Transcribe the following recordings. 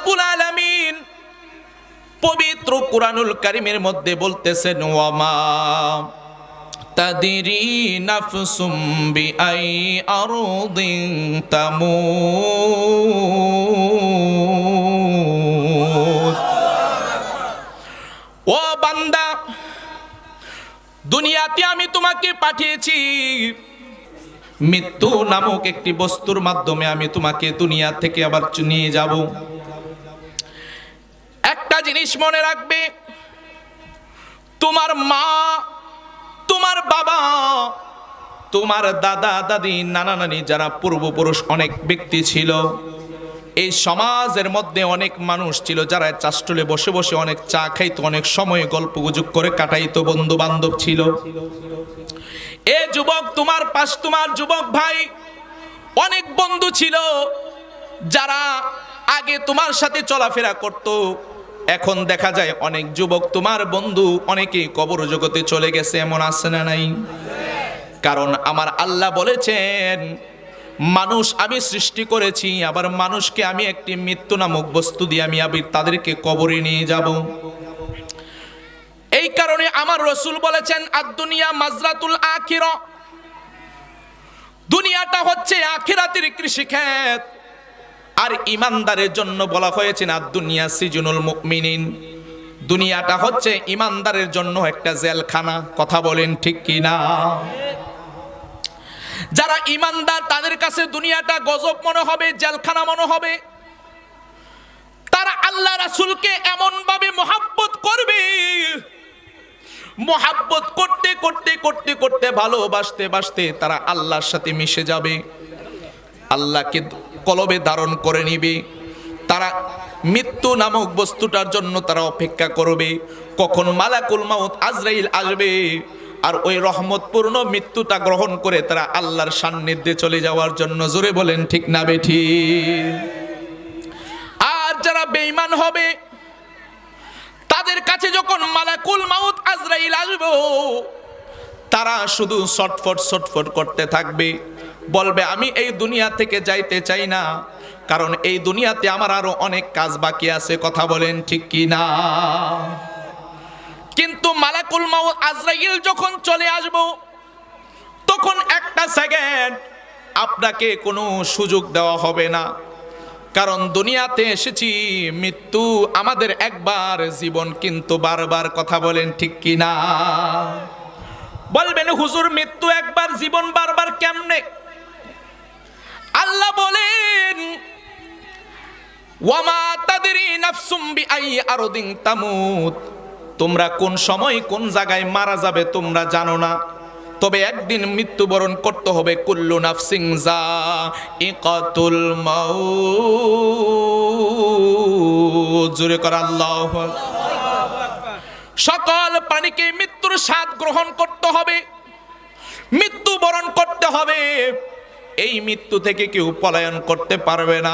রব্বুল আলামিন পবিত্র কুরআনুল কারীমের মধ্যে বলতেছেন, ওয়ামা তাদরি নাফসুম বিআই আরদিন তামুত। ও বান্দা, দুনিয়াতে আমি তোমাকে পাঠিয়েছি মৃত্যু নামক একটি বস্তুর মাধ্যমে। আমি তোমাকে দুনিয়া থেকে আবার নিয়ে যাব। একটা জিনিস মনে রাখবে, তোমার মা, তোমার বাবা, তোমার দাদা দাদি, নানা নানি, যারা পূর্বপুরুষ অনেক ব্যক্তি ছিল, এই সমাজের মধ্যে অনেক মানুষ ছিল যারা চাষটুলে বসে বসে অনেক চা খাইতো, অনেক সময় গল্প গুজব করে কাটাইতো, বন্ধু বান্ধব ছিল। এ যুবক, তোমার যুবক ভাই অনেক বন্ধু ছিল যারা আগে তোমার সাথে চলাফেরা করত। এখন দেখা যায় অনেক যুবক তোমার বন্ধু অনেকেই কবর জগতে চলে গেছে, এমন আছে না নাই? কারণ আমার আল্লাহ বলেছেন, মানুষ আমি সৃষ্টি করেছি, আবার মানুষকে আমি একটি মৃত্যু নামক বস্তু দিয়ে আমি তাদেরকে কবরে নিয়ে যাব। এই কারণে আমার রাসূল বলেছেন, আদ-দুনিয়া মাজরাতুল আখিরা, দুনিয়াটা হচ্ছে আখিরাতের কৃষিক্ষেত। আর ঈমানদারের জন্য বলা হয়েছে, আদ-দুনিয়া সিজনুল মুমিনিন, দুনিয়াটা হচ্ছে ঈমানদারের জন্য একটা জেলখানা। কথা বলেন ঠিক কি না? যারা ঈমানদার তাদের কাছে দুনিয়াটা গজব মনে হবে, জেলখানা মনে হবে। তারা আল্লাহ রাসূলকে এমন ভাবে মহব্বত করবে, মহব্বত করতে করতে করতে করতে ভালোবাসতে বাসতে তারা আল্লাহর সাথে মিশে যাবে, আল্লাহকে কলবে ধারণ করে নিবে। তারা মৃত্যু নামক বস্তুটার জন্য তারা অপেক্ষা করবে, কখন মালাকুল মাউত আজরাইল আসবে, আর ওই রহমতপূর্ণ মৃত্যুটা গ্রহণ করে তারা আল্লাহর সান্নিধ্যে চলে যাওয়ার জন্য। জোরে বলেন ঠিক না বেঠিক? আর যারা বেঈমান হবে, তাদের কাছে যখন মালাকুল মাউত আজরাইল আসবে, তারা শুধু ছটফট করতে থাকবে, বলবে আমি এই দুনিয়া থেকে যাইতে চাই না, কারণ এই দুনিয়াতে আমার আরো অনেক কাজ বাকি আছে। কথা বলেন ঠিক কি না? কিন্তু মালাকুল মাউত আজরাইল যখন চলে আসবে, তখন একটা সেকেন্ড আপনাকে কোনো সুযোগ দেওয়া হবে না, কারণ দুনিয়াতে এসেছি মৃত্যু আমাদের একবার, জীবন কিন্তু বারবার। কথা বলেন ঠিক কি না? বলবেন হুজুর মৃত্যু একবার জীবন বারবার কেমনে? আল্লাহ বলেন, ওয়ামা তাদরি নাফসুম বিআই আরদিন তামুত, তোমরা কোন সময় কোন জায়গায় মারা যাবে তোমরা জানো না, তবে একদিন মৃত্যুবরণ করতে হবে। কুল্লু নাফসিন যায়িকাতুল মাউত। জোরে কর আল্লাহু আকবার। সকল প্রাণীকে মৃত্যুর স্বাদ গ্রহণ করতে হবে, মৃত্যুবরণ করতে হবে। এই মৃত্যু থেকে কেউ পলায়ন করতে পারবে না।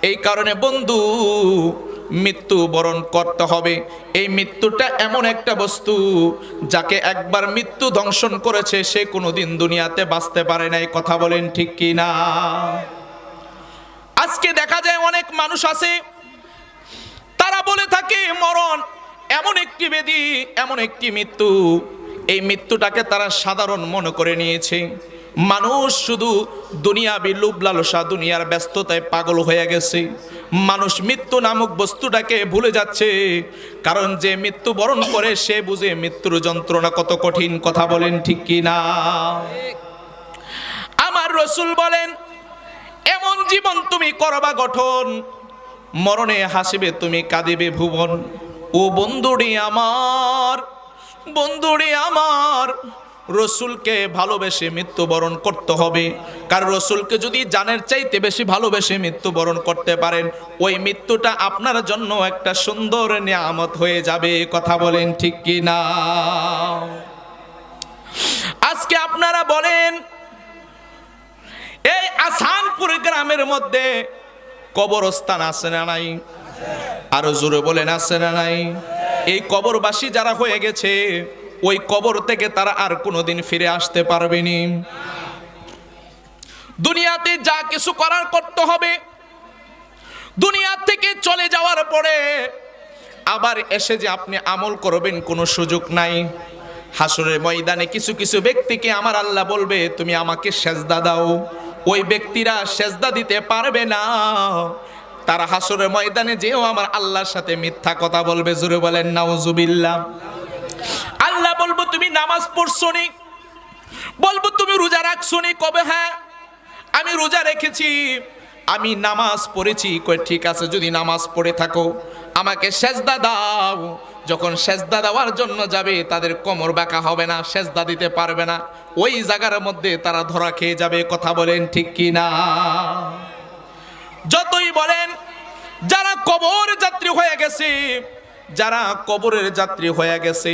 এই কারণে বন্ধু, মৃত্যুবরণ করতে হবে। এই মৃত্যুটা এমন একটা বস্তু, যাকে একবার মৃত্যু দংশন করেছে সে কোনোদিন দুনিয়াতে বাঁচতে পারে নাই। কথা বলেন ঠিক কি না? আজকে দেখা যায় অনেক মানুষ আছে, তারা বলে থাকে মরণ এমন একটি ব্যাধি, এমন একটি মৃত্যু, এই মৃত্যুটাকে তারা সাধারণ মনে করে নিয়েছে। মানুষ শুধু দুনিয়াবি লোভ লালসা, দুনিয়ার ব্যস্ততায় পাগল হয়ে গেছে। মানুষ মৃত্যু নামক বস্তুটাকে ভুলে যাচ্ছে, কারণ যে মৃত্যু বরণ করে সে বুঝে মৃত্যুর যন্ত্রণা কত কঠিন। কথা বলেন ঠিক কি না? আমার রাসূল বলেন, এমন জীবন তুমি করবা গঠন, মরণে হাসিবে তুমি, কাঁদিবে ভুবন। ও বন্ধুরে আমার, বন্ধুরে আমার, রসুলকে ভালোবেসে মৃত্যুবরণ করতে হবে। কারণ রসুলকে যদি জানের চাইতে বেশি ভালোবেসে মৃত্যুবরণ করতে পারেন, ওই মৃত্যুটা আপনার জন্য একটা সুন্দর নিয়ামত হয়ে যাবে। কথা বলেন ঠিক কি না? আজকে আপনারা বলেন, এই আসানপুর গ্রামের মধ্যে কবরস্থান আছে না নাই? আরো জোরে বলেন আছে না নাই? এই কবরবাসী যারা হয়ে গেছে, ওই কবর থেকে তারা আর কোনোদিন ফিরে আসতে পারবেনি। দুনিয়াতে যা কিছু করার করতে হবে, দুনিয়া থেকে চলে যাওয়ার পরে আবার এসে যে আপনি আমল করবেন কোনো সুযোগ নাই। হাসরের ময়দানে কিছু কিছু ব্যক্তিকে আমার আল্লাহ বলবে তুমি আমাকে সেজদা দাও, ওই ব্যক্তিরা সেজদা দিতে পারবে না। তারা হাসরের ময়দানে যেও আমার আল্লাহর সাথে মিথ্যা কথা বলবে। জোরে বলেন নাউজুবিল্লাহ। আল্লাহ বলবো তুমি নামাজ পড়ছো নি? বলবো তুমি রোজা রাখছো নি? কবে হ্যাঁ আমি রোজা রেখেছি, আমি নামাজ পড়েছি। কই ঠিক আছে, যদি নামাজ পড়ে থাকো আমাকে সেজদা দাও। যখন সেজদা দেওয়ার জন্য যাবে তাদের কোমর বাঁকা হবে না, সেজদা দিতে পারবে না। ওই জায়গার মধ্যে তারা ধরা খেয়ে যাবে। কথা বলেন ঠিক কি না? যতই বলেন যারা কবর যাত্রী হয়ে গেছে, যারা কবরের যাত্রী হয়ে গেছে,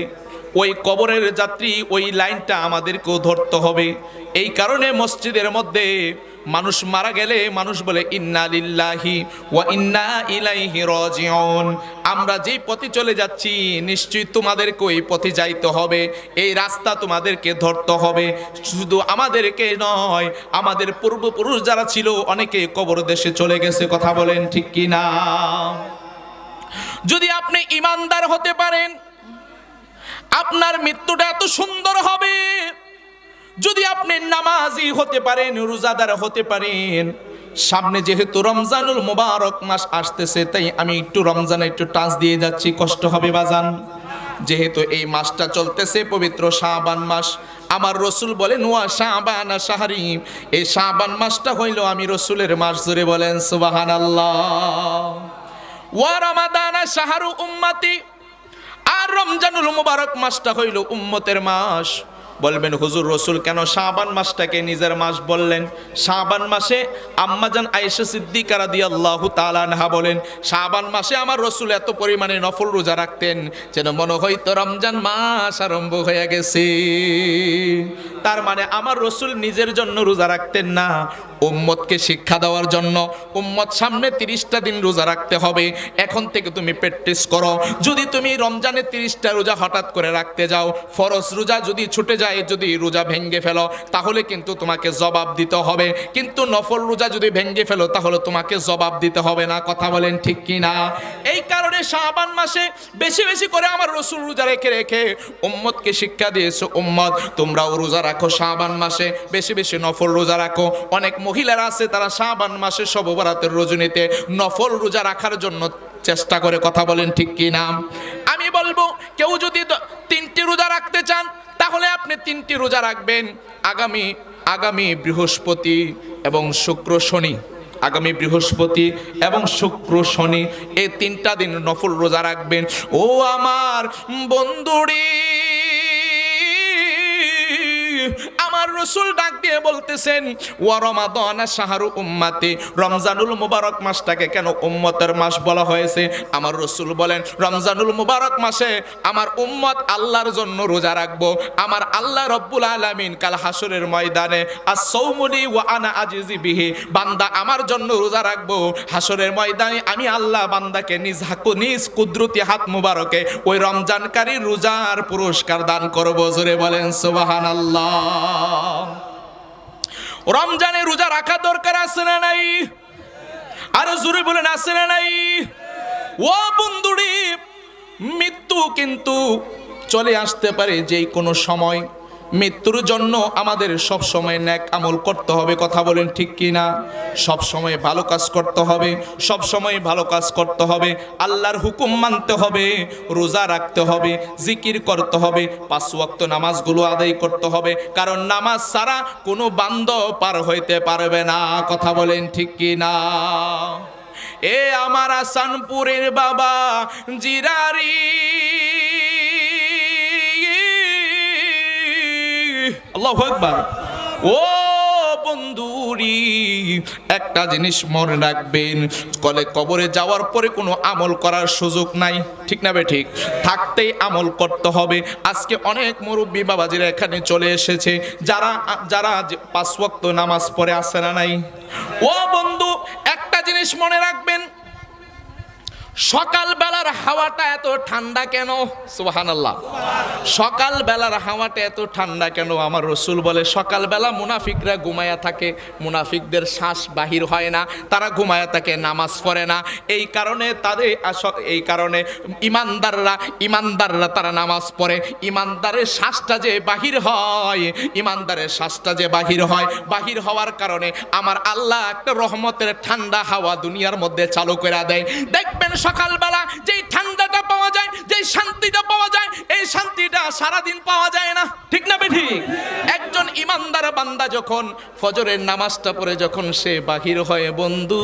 ওই কবরের যাত্রী ওই লাইনটা আমাদেরকেও ধরতে হবে। এই কারণে মসজিদের মধ্যে মানুষ মারা গেলে মানুষ বলে ইন্না লিল্লাহি ওয়া ইন্না ইলাইহি রাজিউন। আমরা যেই পথে চলে যাচ্ছি নিশ্চয়ই তোমাদেরকে ওই পথে যাইতে হবে, এই রাস্তা তোমাদেরকে ধরতে হবে। শুধু আমাদেরকে নয়, আমাদের পূর্বপুরুষ যারা ছিল অনেকে কবর দেশে চলে গেছে। কথা বলেন ঠিক কি না? যদি আপনি ইমানদার হতে পারেন আপনার মৃত্যুটা এত সুন্দর হবে। যদি আপনি নামাজি হতে পারেন, রোজাদার হতে পারেন, সামনে যেহেতু রমজানুল মুবারক মাস আসতেছে তাই আমি একটু রমজানে একটু টাচ দিয়ে যাচ্ছি, কষ্ট হবে বাজান। যেহেতু এই মাসটা চলতেছে পবিত্র শাবান মাস, আমার রসুল বলেন ওয়া শাবান শাহরি, এই শাবান মাসটা হইল আমি রসুলের মাস। জোরে বলেন সুবহানাল্লাহ। ওয়া রমাদান শাহরু উম্মতি, আর রমজানুল মুবারক মাসটা হইল উম্মতের মাস। বলবেন হুজুর রসুল কেন শাবান মাসটাকে নিজের মাস বললেন? শাবান মাসে আম্মাজান আয়েশা সিদ্দিকা রাদিয়াল্লাহু তাআলা আনহা বলেন শাবান মাসে আমার রসুল এত পরিমাণে নফল রোজা রাখতেন যেন মনে হইতো রমজান মাস আরম্ভ হয়ে গেছে। তার মানে আমার রসুল নিজের জন্য রোজা রাখতেন না, উম্মতকে শিক্ষা দেওয়ার জন্য। উম্মত সামনে 30টা দিন রোজা রাখতে হবে, এখন থেকে তুমি প্র্যাকটিস করো। যদি তুমি রমজানে 30টা রোজা হঠাৎ করে রাখতে যাও, ফরজ রোজা যদি ছুটে যায়, যদি রোজা ভেঙে ফেলো তাহলে কিন্তু তোমাকে জবাব দিতে হবে। কিন্তু নফল রোজা যদি ভেঙে ফেলো তাহলে তোমাকে জবাব দিতে হবে না। কথা বলেন ঠিক কি না? এই কারণে শাবান মাসে বেশি বেশি করে আমার রসুল রোজা রেখে রেখে উম্মতকে শিক্ষা দিয়েছে, উম্মত তোমরাও রোজা রাখো শাবান মাসে, বেশি বেশি নফল রোজা রাখো। অনেক মহিলারা আছে তারা শাবান মাসে শবে বরাতের রজনীতে নফল রোজা রাখার জন্য চেষ্টা করে। কথা বলেন ঠিক কি না? আমি বলবো কেউ যদি 3টি রোজা রাখতে চান তাহলে আপনি 3টি রোজা রাখবেন। আগামী বৃহস্পতি এবং শুক্র শনি, আগামী বৃহস্পতি এবং শুক্র শনি এই 3টা দিন নফল রোজা রাখবেন। ও আমার বন্ধুরি, আমার রসুল ডাক দিয়ে বলতেছেন ওয়া রমাদান শাহরু উম্মতি, রমজানুল মুবারক মাসটাকে কেন উম্মতের মাস বলা হয়েছে? আমার রসুল বলেন রমজানুল মুবারক মাসে আমার উম্মত আল্লাহর জন্য রোজা রাখবো। আমার আল্লাহ রব্বুল আলামিন কাল হাসরের ময়দানে আস-সাওমুলি ওয়া আনা আজিজি বিহি, বান্দা আমার জন্য রোজা রাখবো। হাসরের ময়দানে আমি আল্লাহ বান্দাকে নিজ কুদরতি হাত মুবারকে ওই রমজানকারী রোজার পুরস্কার দান করব। জোরে বলেন সুবহানাল্লাহ। রমজানে রোজা রাখা দরকার আছে না নাই? আর জোরে বলেন আছে না নাই? ও বন্ধুরি, মৃত্যু কিন্তু চলে আসতে পারে যে কোনো সময়। মৃত্যুর জন্য আমাদের সব সময় নেক আমল করতে হবে। কথা বলেন ঠিক কি না? সব সময় ভালো কাজ করতে হবে, সব সময় ভালো কাজ করতে হবে, আল্লাহর হুকুম মানতে হবে, রোজা রাখতে হবে, জিকির করতে হবে, 5 ওয়াক্ত নামাজগুলো আদায় করতে হবে। কারণ নামাজ ছাড়া কোনো বান্দা পার হইতে পারবে না। কথা বলেন ঠিক কি না? এ আমার আসানপুরের বাবা জিরারি, আল্লাহু আকবার। ও বন্ধুরি, একটা জিনিস মনে রাখবেন, কবরে যাওয়ার পরে কোনো আমল করার সুযোগ নাই। ঠিক না বে ঠিক? থাকতেই আমল করতে হবে। আজকে অনেক মুরব্বী বাবাজিরা এখানে চলে এসেছে যারা 5 ওয়াক্ত নামাজ পড়ে আসে না নাই। ও বন্ধু, একটা জিনিস মনে রাখবেন, সকাল বেলার হাওয়াটা এত ঠান্ডা কেন? সুবহানাল্লাহ। সকাল বেলার হাওয়াটা এত ঠান্ডা কেন? আমার রাসূল বলে সকাল বেলা মুনাফিকরা ঘুমায়া থাকে, মুনাফিকদের শ্বাস বাহির হয় না, তারা ঘুমায়া থাকে, নামাজ পড়ে না। এই কারণে ইমানদাররা তারা নামাজ পড়ে। ইমানদারের শ্বাসটা যে বাহির হয়, বাহির হওয়ার কারণে আমার আল্লাহ একটা রহমতের ঠান্ডা হাওয়া দুনিয়ার মধ্যে চালু করে দেয়। দেখবেন সকালবেলা যেই ঠান্ডাটা পাওয়া যায়, যেই শান্তিটা পাওয়া যায়, এই শান্তিটা সারাদিন পাওয়া যায় না, ঠিক না বেঠিক? একজন ইমানদার বান্দা যখন ফজরের নামাজটা পড়ে যখন সে বাহির হয় বন্ধু,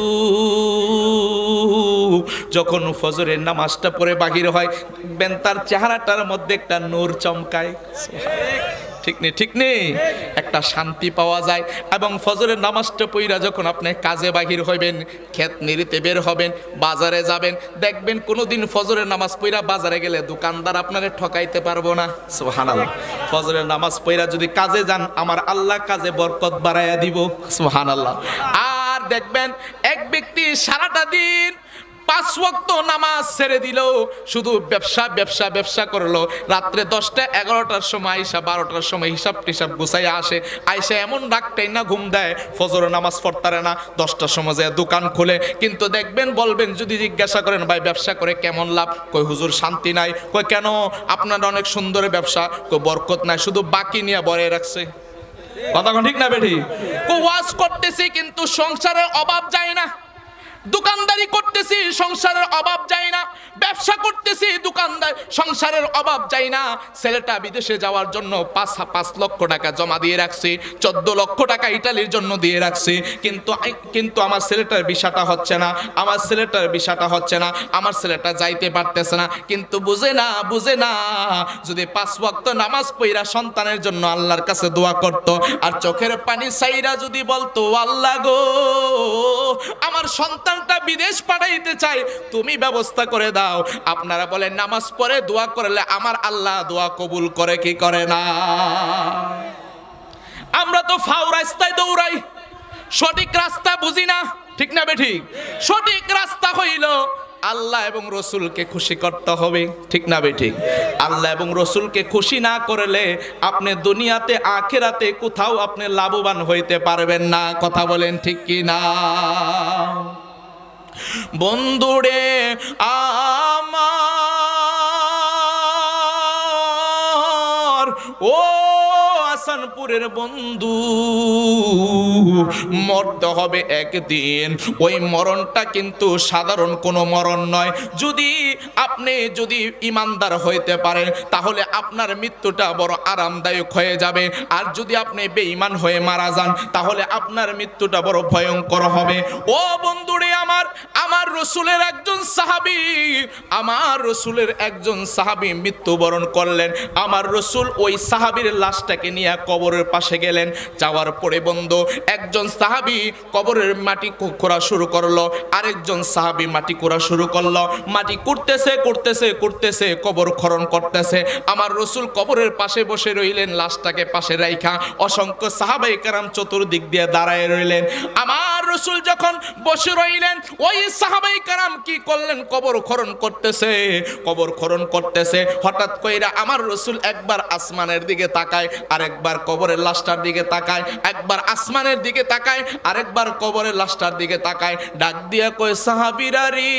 যখন ফজরের নামাজটা পড়ে বাহির হয়, দেখবেন তার চেহারাটার মধ্যে একটা নূর চমকায়। ঠিক নেই, একটা শান্তি পাওয়া যায়। এবং ফজরের নামাজটা পইরা যখন আপনি কাজে বাহির হইবেন, ক্ষেত নিরিতে বের হবেন, বাজারে যাবেন, দেখবেন কোনোদিন ফজরের নামাজ পইরা বাজারে গেলে দোকানদার আপনারে ঠকাইতে পারবো না। সুবহানাল্লাহ। ফজরের নামাজ পইরা যদি কাজে যান, আমার আল্লাহ কাজে বরকত বাড়াইয়া দিব। সুবহানাল্লাহ। আর দেখবেন এক ব্যক্তি সারাটা দিন 5 ওয়াক্ত নামাজ ছেড়ে দিল, শুধু ব্যবসা করলো, রাত্রে 10টা 11টার সময় আইসা 12টার সময় হিসাব টিসাব গুছাইয়া আসে, আইসা এমন ডাকটাই না ঘুম দেয়, ফজরের নামাজ পড়তারে না, 10টার সময় যায় দোকান খোলে। কিন্তু দেখবেন বলবেন যদি জিজ্ঞাসা করেন ভাই ব্যবসা করে কেমন লাভ, কই হুজুর শান্তি নাই। কই কেন? আপনার অনেক সুন্দর ব্যবসা। কই বরকত নাই, শুধু বাকি নিয়ে বড়ে রাখছে। কথা ঠিক না বেঠি? কই ওয়াজ করতেছি কিন্তু সংসারের অভাব যায় না, দোকানদারি করতেছি সংসারের অভাব যায় না, ব্যবসা করতেছি সংসারের অভাব যায় না। ছেলেটা বিদেশে যাওয়ার জন্য 5 লক্ষ টাকা জমা দিয়ে রাখছি, 14 লক্ষ টাকা ইটালির জন্য দিয়ে রাখছি, কিন্তু আমার ছেলেটার ভিসাটা হচ্ছে না, আমার ছেলেটা যাইতে পারতেছে না। কিন্তু বুঝে না যদি 5 ওয়াক্ত নামাজ পড়া সন্তানের জন্য আল্লাহর কাছে দোয়া করত, আর চোখের পানি সাইরা যদি বলতো আল্লাহ গো আমার সন্তানটা বিদেশ পাঠাইতে চাই, তুমি ব্যবস্থা করে দাও। আপনারা বলেন নামাজ পড়ে দোয়া করলে আমার আল্লাহ দোয়া কবুল করে কি করে না? আমরা তো ফাও রাস্তায় দৌড়াই, সঠিক রাস্তা বুঝি না, ঠিক না বেঠিক? সঠিক রাস্তা হইল আল্লাহ এবং রসুলকে খুশি করতে হবে, ঠিক না বেঠিক? আল্লাহ এবং রসুলকে খুশি না করলে আপনি দুনিয়াতে আখিরাতে কোথাও আপনি লাভবান হইতে পারবেন না। কথা বলেন ঠিক কি না? বন্ধুরে আমার, ও হাসানপুরের বন্ধু, মরতে হবে একদিন। ওই মরণটা কিন্তু সাধারণ কোনো মরণ নয়। আপনি যদি ইমানদার হইতে পারেন তাহলে আপনার মৃত্যুটা বড় আরামদায়ক হয়ে যাবে, আর যদি আপনি বেঈমান হয়ে মারা যান তাহলে আপনার মৃত্যুটা বড় ভয়ঙ্কর হবে। ও বন্ধুরে আমার রসুলের একজন সাহাবী মৃত্যুবরণ করলেন। আমার রসুল ওই সাহাবীর লাশটাকে নিয়ে কবরের পাশে গেলেন। যাওয়ার পরে বন্ধু একজন সাহাবী কবরের মাটি খোঁড়া শুরু করলো, আরেকজন সাহাবী মাটি খোঁড়া শুরু করলো। মাটি করতেছে কবর খনন করতেছে। আমার রসুল কবরের পাশে বসে রইলেন, লাশটাকে পাশে রাইখা। অসংখ্য সাহাবায়ে কেরাম চতুর্দিক দিয়ে দাঁড়ায় রইলেন। আমার রসুল যখন বসে রইলেন, ওই সাহাবায়ে কেরাম কি করলেন? কবর খনন করতেছে। হঠাৎ কইরা আমার রসুল একবার আসমানের দিকে তাকায়, আরেকবার কবরের লাশটার দিকে তাকায়, একবার আসমানের দিকে তাকায়, আরেকবার কবরের লাশটার দিকে তাকায়। ডাক দিয়া কয় সাহাবীরা রে,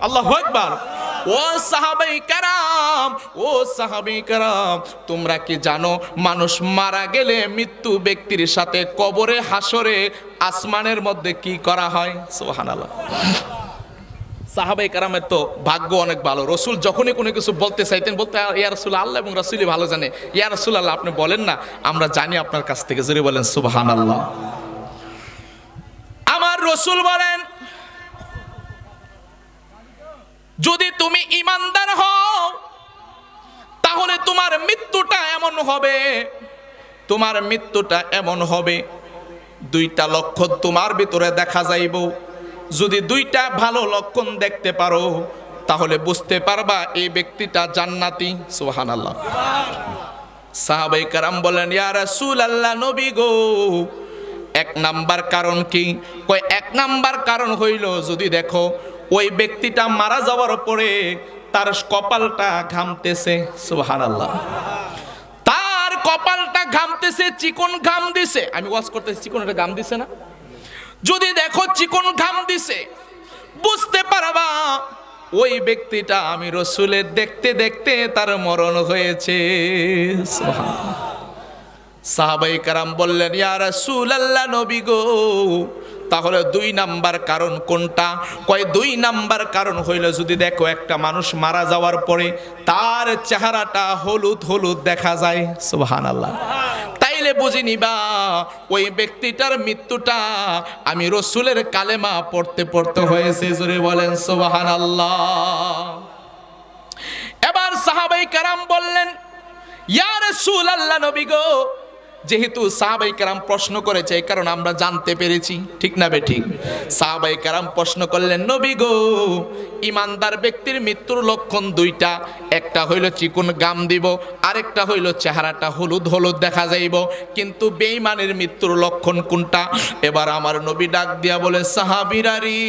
আল্লাহু আকবার, ও সাহাবায়ে কেরাম, তোমরা কি জানো মানুষ মারা গেলে মৃত্যু ব্যক্তির সাথে কবরে হাসরে আসমানের মধ্যে কি করা হয়? সুবহানাল্লাহ। সাহাবায়ে কেরামের তো ভাগ্য অনেক ভালো। রসুল যখনই কোনো কিছু বলতে চাইতেন বলতে ইয়া রাসূলুল্লাহ, আল্লাহ এবং রাসূলই ভালো জানে। ইয়া রাসূলুল্লাহ আপনি বলেন না, আমরা জানি আপনার কাছ থেকে। জোরে বলেন সুবহানাল্লাহ। আমার রসুল বলেন যদি তুমি ইমানদার হও তাহলে তোমার মৃত্যুটা এমন হবে 2টা লক্ষণ তোমার ভিতরে দেখা যাইব। যদি 2টা ভালো লক্ষণ দেখতে পারো তাহলে বুঝতে পারবা এই ব্যক্তিটা জান্নাতি। সুবহানাল্লাহ। সাহাবায়ে কেরাম বলেন ইয়া রাসূলুল্লাহ, নবী গো 1 নাম্বার কারণ কি? কয় 1 নাম্বার কারণ হইল যদি দেখো ওই ব্যক্তিটা মারা যাওয়ার পরে তার কপালটা ঘামতেছে, সুবহানাল্লাহ, তার কপালটা ঘামতেছে, চিকন ঘাম দিছে। আমি ওয়াজ করতেছি, চিকন একটা ঘাম দিছে না? যদি দেখো চিকন ঘাম দিছে, বুঝতে পারবা ওই ব্যক্তিটা আমি রসুলের দেখতে দেখতে তার মরণ হয়েছে। সাহাবায়ে কেরাম বললেন, ইয়া রাসূলুল্লাহ, নবী গো, তাহলে 2 নাম্বার কারণ কোনটা? কয় 2 নাম্বার কারণ হইল, যদি দেখো একটা মানুষ মারা যাওয়ার পরে তার চেহারাটা হলুদ হলুদ দেখা যায়, সুবহানাল্লাহ, তাইলে বুঝে নিবা ওই ব্যক্তিটার মৃত্যুটা আমি রসুলের কালেমা পড়তে পড়তে হয়েছে। জোরে বলেন সুবহানাল্লাহ। এবার সাহাবায়ে কেরাম বললেন, ইয়া রাসূলুল্লাহ, নবী গো, যেহেতু সাহাবায়ে কেরাম প্রশ্ন করেছে, এই কারণে আমরা জানতে পেরেছি, ঠিক না বেঠিক? সাহাবায়ে কেরাম প্রশ্ন করলেন, নবী গো, ইমানদার ব্যক্তির মৃত্যুর লক্ষণ 2টা, একটা হইল চিকন গাম দিব, আরেকটা হইল চেহারাটা হলুদ হলুদ দেখা যাইব, কিন্তু বেঈমানের মৃত্যুর লক্ষণ কোনটা? এবার আমার নবী ডাক দিয়া বলে, সাহাবীরারি,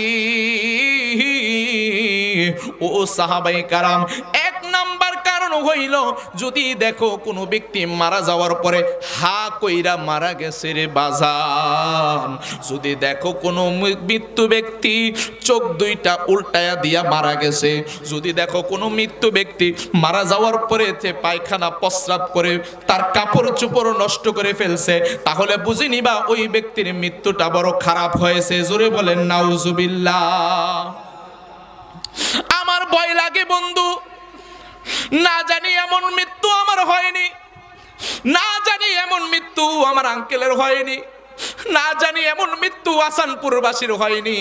ও সাহাবায়ে কেরাম, 1 নাম্বার কারণ হইল, যদি দেখো কোনো ব্যক্তি মারা যাওয়ার পরে হা কইরা মারা গেছে রে বাজান, যদি দেখো কোনো মৃত্যু ব্যক্তি চোখ 2টা উল্টায়া দিয়া মারা গেছে, যদি দেখো কোনো মৃত্যু ব্যক্তি মারা যাওয়ার পরে পায়খানা প্রস্রাব করে তার কাপড় চোপড় নষ্ট করে ফেলছে, তাহলে বুঝে নিবা ওই ব্যক্তির মৃত্যুটা বড় খারাপ হয়েছে। জোরে বলেন নাউজুবিল্লাহ। আমার ভয় লাগে বন্ধু, না জানি এমন মৃত্যু আমার হয়নি, না জানি এমন মৃত্যু আমার আঙ্কেলের হয়নি, না জানি এমন মৃত্যু আসানপুরবাসীর হয়নি,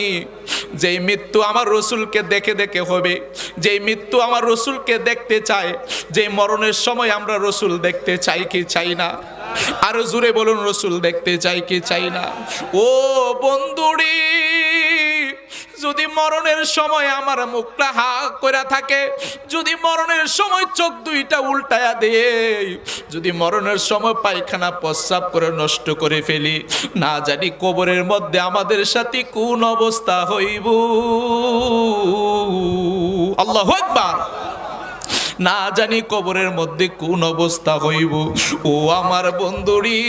যেই মৃত্যু আমার রসুলকে দেখে দেখে হবে, যেই মৃত্যু আমার রসুলকে দেখতে চায়, যে মরণের সময় আমরা রসুল দেখতে চাই কি চাই না? আরো জোরে বলুন, রসুল দেখতে চাই কি চাই না? ও বন্ধুরি, যদি মরণের সময় আমার মুখটা হা করে থাকে, যদি মরণের সময় চোখ 2টা উল্টায়া দেয়, যদি মরণের সময় পায়খানা প্রস্রাব করে নষ্ট করে ফেলি, না জানি কবরের মধ্যে আমাদের সাথে কোন অবস্থা হইব। আল্লাহু আকবার। না জানি কবরের মধ্যে কোন অবস্থা হইব। ও আমার বন্ধুরি,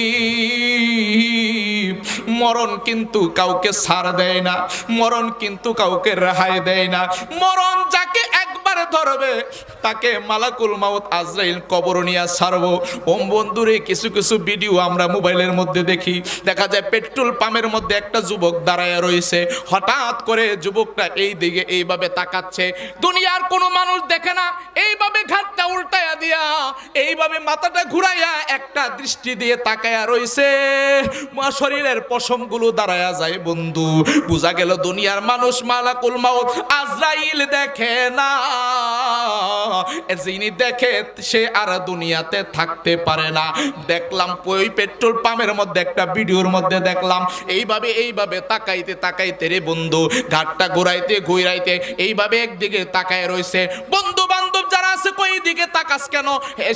মরণ কিন্তু কাউকে ছাড় দেয় না, মরণ কিন্তু কাউকে রেহাই দেয় না। মরণ যাকে একবার ধরবে তাকে মালাকুল মাউত আজরাইল কবর নিয়ে ছাড়বো। ওম বন্ধুরে, কিছু কিছু ভিডিও আমরা মোবাইলের মধ্যে দেখি, দেখা যায় পেট্রোল পাম্পের মধ্যে একটা যুবক দাঁড়ায় রয়েছে, হঠাৎ করে যুবকটা এই দিকে এইভাবে তাকাচ্ছে, দুনিয়ার কোনো মানুষ দেখে না, এইভাবে ঘাটটা উল্টায়া দিয়া এইভাবে মাথাটা ঘুরাইয়া একটা দৃষ্টি দিয়ে তাকায়া রইছে, শরীরের পশমগুলো দাঁড়ায়া যায়। বন্ধু, বুঝা গেল দুনিয়ার মানুষ মালাকুল মাউত আজরাইল দেখে না, যিনি দেখে সে আর দুনিয়াতে থাকতে পারে না। দেখলাম ওই পেট্রোল পাম্পের মধ্যে একটা ভিডিওর মধ্যে দেখলাম এইভাবে এইভাবে তাকাইতে তাকাইতে রে বন্ধু, ঘাটটা ঘুরাইতে ঘুরাইতে এইভাবে একদিকে তাকায় রইছে। বন্ধু বান্ধব যারা আছে, কই দিকে তাকাস কেন?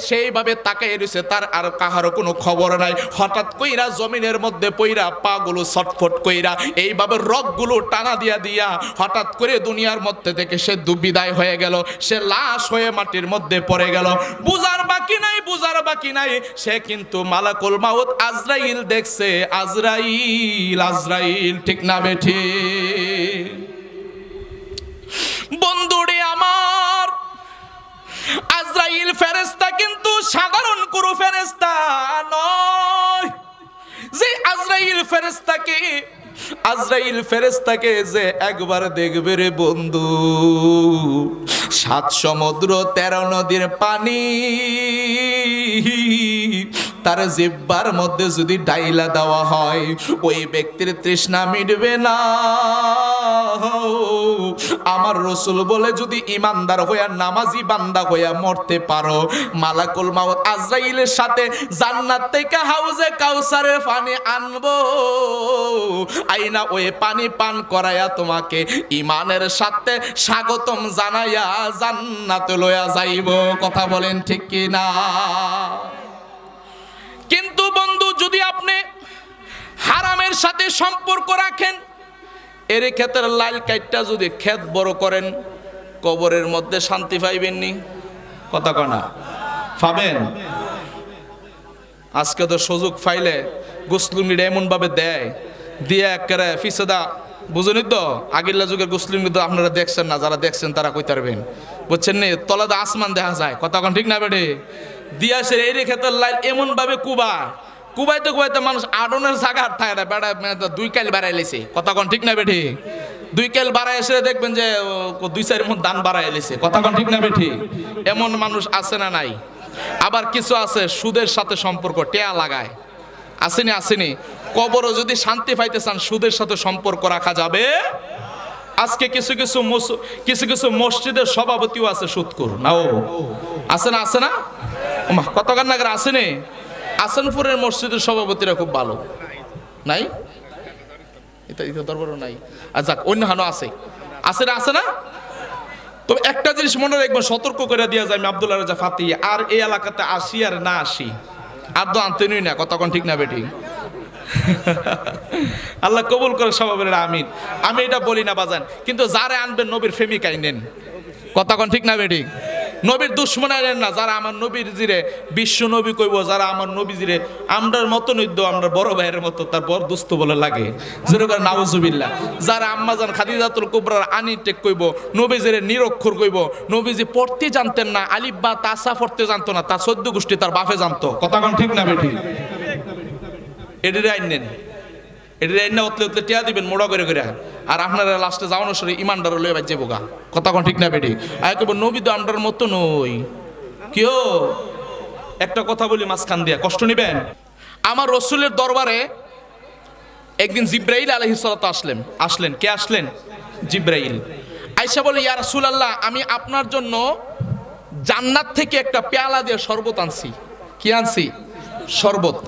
সেইভাবে তাকায় রইছে, তার আর কাহারও কোনো খবর নাই। হঠাৎ কইরা জমিনের মধ্যে পইরা পাগুলো ছটফট কইরা এইভাবে রগগুলো টানা দিয়া দিয়া হঠাৎ করে দুনিয়ার মধ্যে থেকে সে বিদায় হয়ে গেল, সে লাশ হয়ে মাটির মধ্যে পড়ে গেল। বুঝার বাকি নাই, বুঝার বাকি নাই, সে কিন্তু মালাকুল মাউত আজরাইল দেখছে। আজরাইল, আজরাইল, ঠিক না বেঠি? বন্ধুরে আমার, আজরাইল ফেরেশতা কিন্তু সাধারণ কোনো ফেরেশতা নয়। যে আজরাইল ফেরেশতাকে যে একবার দেখবে রে বন্ধু, 7 সমুদ্র 13 নদীর পানি তার জিহ্বার মধ্যে যদি ডাইলা দেওয়া হয়, ওই ব্যক্তির তৃষ্ণা মিটবে না। আমার রসুল বলে, যদি ইমানদার হইয়া নামাজি বান্দা হইয়া মরতে পারো, মালাকুল মাউত আজরাইলের সাথে জান্নাত থেকে হাউজে কাউসারের পানি আনবো, আইনা ওই পানি পান করাইয়া তোমাকে ইমানের সাথে স্বাগতম জানাইয়া জান্নাতে লইয়া যাইব। কথা বলেন ঠিক কি না? কিন্তু বন্ধু, যদি আপনি হারামের সাথে সম্পর্ক রাখেন, এর ক্ষেতের লাল কাইটটা যদি ক্ষেত বড় করেন কবরের মধ্যে শান্তি পাইবেননি? কথা কনা পাবেন? আজকে তো সুযোগ পাইলে গোসলুঙ্গিটা এমন ভাবে দেয় দিয়ে একেবারে ফিসেদা, বুঝুনি তো? আগের যুগের গোসলুঙ্গি তো আপনারা দেখছেন না, যারা দেখছেন তারা কইতে পারবেন, বুঝছেন নি? তলাতে আসমান দেখা যায়, কথা কন ঠিক না বেটে? দিয়া সে এই ক্ষেতের লাইল এমন ভাবে কুবাইতে মানুষ আডনের জায়গা আর থাকে না, বেড়া 2 কাইল বাড়াই লেছে, কথা কন ঠিক না বেঠি? 2 কাইল বাড়াই এসে দেখবেন যে 2-4 মন দান বাড়াই লেছে, কথা কন ঠিক না বেঠি? এমন মানুষ আছে না নাই? আবার কিছু আছে সুদের সাথে সম্পর্ক, টেয়া লাগায়, আসেনি? কবরও যদি শান্তি পাইতে চান সুদের সাথে সম্পর্ক রাখা যাবে। আজকে কিছু কিছু মসজিদের সভাপতিও আছে সুদখোর, নাও আছে না? কত কান্নাকার আসেনি? আসনপুরের মসজিদের সভাপতিরা খুব ভালো, নাই? এটা দরবারও নাই, আচ্ছা অন্য হানো আছে না? তবে একটা জিনিস মনে রাখবেন, সতর্ক করে দিয়া যায়, আমি আব্দুল্লাহ রাজা ফাতি আর এই এলাকাতে আসি আর না আসি আর তো আনতেনই না, কতক্ষণ ঠিক না বেটি? আল্লাহ কবুল করে সবাই, আমিন। আমি এটা বলি না বাজান, কিন্তু যারা আনবেন নবীর প্রেমিক আইনেন, কতক্ষণ ঠিক না বেটি? নবীর দুশ্মন আইনেন না। যারা আমার নবীর জিরে বিশ্ব নবী কইব, যারা আমার নবী জিরে আমরার মতো নৈদ্য, আমরা বড় ভাইয়ের মতো তার বড় দুস্থ বলে লাগে, যেরকম নাউজুবিল্লাহ। যারা আম্মাজান খাদিজাতুল কুবরার আনিটেক কইব, নবীজিরে নিরক্ষর কইব, নবীজি পড়তে জানতেন না, আলিফ বা তাসা পড়তে জানতো না, তার 14 গোষ্ঠী তার বাপে জানতো, কতক্ষণ ঠিক না বেটি? এডিরে আইনেন, এডিরে আইন না উতলে টিয়া দিবেন মোড়া করে, আর আপনারা লাস্টে যাওয়ানোর সরে ইমানদার লয়ে বাজে বোকা, কতক্ষণ ঠিক না বেটি? আর কেবল নবী তো আমরার মতো নই। কেউ একটা কথা বলি মাঝখান দিয়া, কষ্ট নিবেন। আমার রসুলের দরবারে একদিন জিব্রাইল আলাইহিস সালাতু আসলেন। কে আসলেন? জিব্রাইল। আয়েশা বলে, ইয়া রাসূলুল্লাহ, আমি আপনার জন্য জান্নাত থেকে একটা পেয়ালা দিয়ে শরবত আনছি। কি আনছি? শরবত।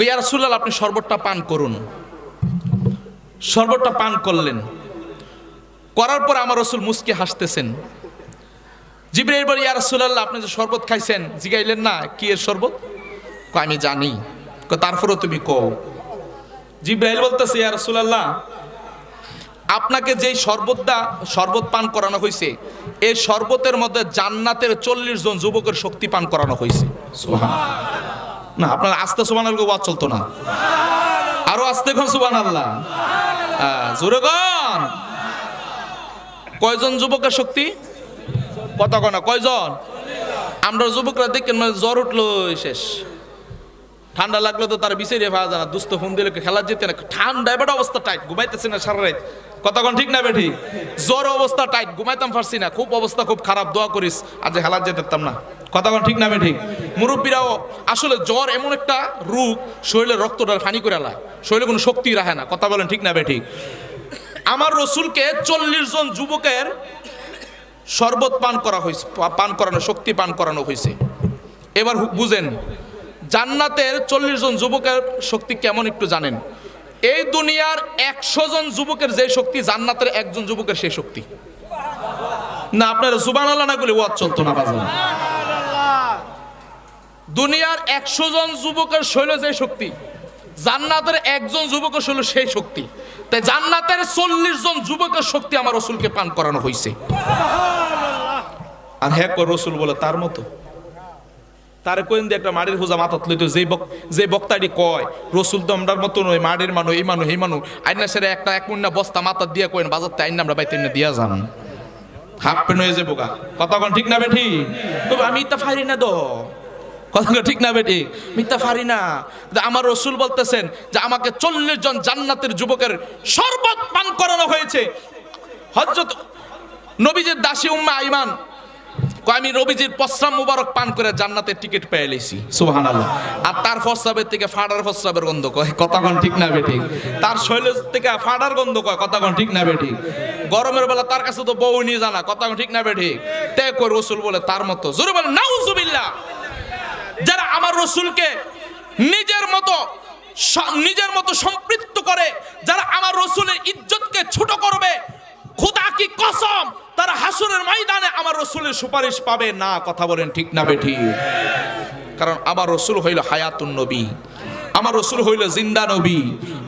ইয়া রাসূলুল্লাহ, আপনি শরবতটা পান করুন। শরবতটা পান করলেন, করার পর আমার রসুল মুস্কি হাসতেছেন। জিবরাইল বলে, ইয়া রাসূলুল্লাহ, আপনি যে শরবত খাইছেন, জিগাইলেন না কি এর শরবত? আমি জানি। তারপরেও তুমি কও। জিবরাইল বলতেছে, ইয়া রাসূলুল্লাহ, আপনাকে যেই শরবত পান করানো হয়েছে, এই শরবতের মধ্যে জান্নাতের 40 জন যুবকের শক্তি পান করানো হয়েছে। সুবহানাল্লাহ। না, আপনার আস্তে সুবহানাল্লাহ ওয়াজ চলতো না, আরো আস্তে কোন সুবহানাল্লাহ, জোরে কোন। কয়জন যুবকের শক্তি? কত কোন কয়জন? আমরা যুবকরা দেখেন জ্বর উঠলো শেষ, ঠান্ডা লাগলো তো তার বিচারে পাওয়া যায় না, দুস্থ ফোন দিলে খেলা যেতে না, ঠান্ডায় বেটা অবস্থা টাইট, ঘুমাইতেছে না সারা রাত, কতক্ষণ ঠিক না বেঠি? জ্বর অবস্থা টাইট, ঘুমাইতাম পারছি না, খুব অবস্থা খুব খারাপ, দোয়া করিস আজ খেলা যেতে পারতাম না, কতক্ষণ ঠিক না বেঠি? মুরব্বীরাও আসলে জ্বর এমন একটা রোগ, শরীরে রক্তটা ফানি করে আলায়, শরীরে কোনো শক্তি রাখে না, কথা বলেন ঠিক না বেঠি? আমার রসুলকে 40 জন যুবকের শরবত পান করানো, শক্তি পান করানো হয়েছে। এবার বুঝেন, জান্নাতের 40 জন যুবকের শক্তি কেমন একটু জানেন? এই দুনিয়ার 100 জন যুবকের যে শক্তি, জান্নাতের একজন যুবকের সেই শক্তি না। আপনারা সুবহানাল্লাহ না বলে ওয়াজ চলতো না বাজার। দুনিয়ার 100 জন যুবকের শৈলে যে শক্তি, জান্নাতের একজন যুবকের শৈল সেই শক্তি। তাই জান্নাতের 40 জন যুবকের শক্তি আমার রসুলকে পান করানো হয়েছে। আর হ্যাঁ রসুল বলে তার মতো, তার কোয়েন দিয়ে একটা মাড়ির হোজা মাথাত লইতো, যে বক্তাটি কয় রসুল তো আমরার মতো নয়, মাড়ির মানুষ, এই মানুষ আইনা সেরে একটা 1 মুন্না বস্তা মাথাত দিয়ে কোয়েন বাজারতে আইনা আমরা বাইতে দিয়া যান, হাফ পেন হয়ে যাবো গা, কতক্ষণ ঠিক না বেঠি? তবে আমি তা ফারি না, কথা ঠিক না বেটি? মিথ্যা ফারি না। আমার রসুল বলতেছেন যে আমাকে 40 জন জান্নাতের যুবকের শরবত পান করানো হয়েছে। হযরত নবীজির দাসী উম্মে আইমান কয়, আমি নবীজির প্রস্রাব মুবারক পান করে জান্নাতের টিকিট পেয়ে লেছি। সুবহানাল্লাহ। আর তার প্রস্রাবের থেকে ফাড়ার প্রস্রাবের গন্ধ কয়, কতক্ষণ ঠিক না বেটি? তার শৈলের থেকে ফাড়ার গন্ধ কয়, কতক্ষণ ঠিক না বেটি? গরমের বেলা তার কাছে তো বউ নিয়ে জানা, কতক্ষণ ঠিক না বেটি? তে কই রসুল বলে তার মতো, জোরে বলে নাউজুবিল্লাহ। যারা আমার রসুলকে নিজের মতো সম্পৃক্ত করে, যারা আমার রসুলের ইজ্জতকে ছোট করবে, খোদা কি কসম, তারা হাসরের ময়দানে আমার রসুলের সুপারিশ পাবে না, কথা বলেন ঠিক না বেঠি? কারণ আমার রসুল হইল হায়াতুন নবী, আমার রসুল হইল জিন্দা নবী,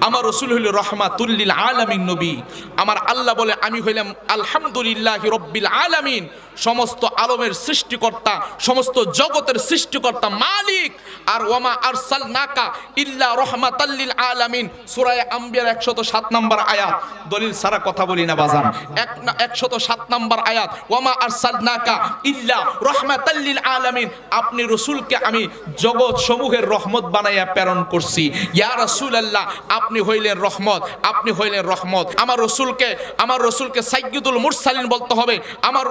আমার রসুল হইল রহমাতুল লিল আলামিন নবী। আমার আল্লাহ বলে আমি হইলাম আলহামদুলিল্লাহি রাব্বিল আলামিন, সমস্ত আলমের সৃষ্টিকর্তা, সমস্ত জগতের সৃষ্টিকর্তা, মালিক। আর ওয়ামা আরসালনাকা ইল্লা রাহমাতাল লিল আলামিন, সূরা আম্বিয়ার 107 নম্বর আয়াত। দলিল সারা কথা বলি না বাজান, 107 নম্বর আয়াত, ওয়ামা আরসালনাকা ইল্লা রাহমাতাল লিল আলামিন, আপনি রাসূলকে আমি জগৎ সমূহের রহমত বানাইয়া প্রেরণ করছি। ইয়া রাসূলুল্লাহ, আপনি হইলেন রহমত, আপনি হইলেন রহমত। আমার রাসূলকে সাইয়্যিদুল মুরসালিন বলতে হবে, আমার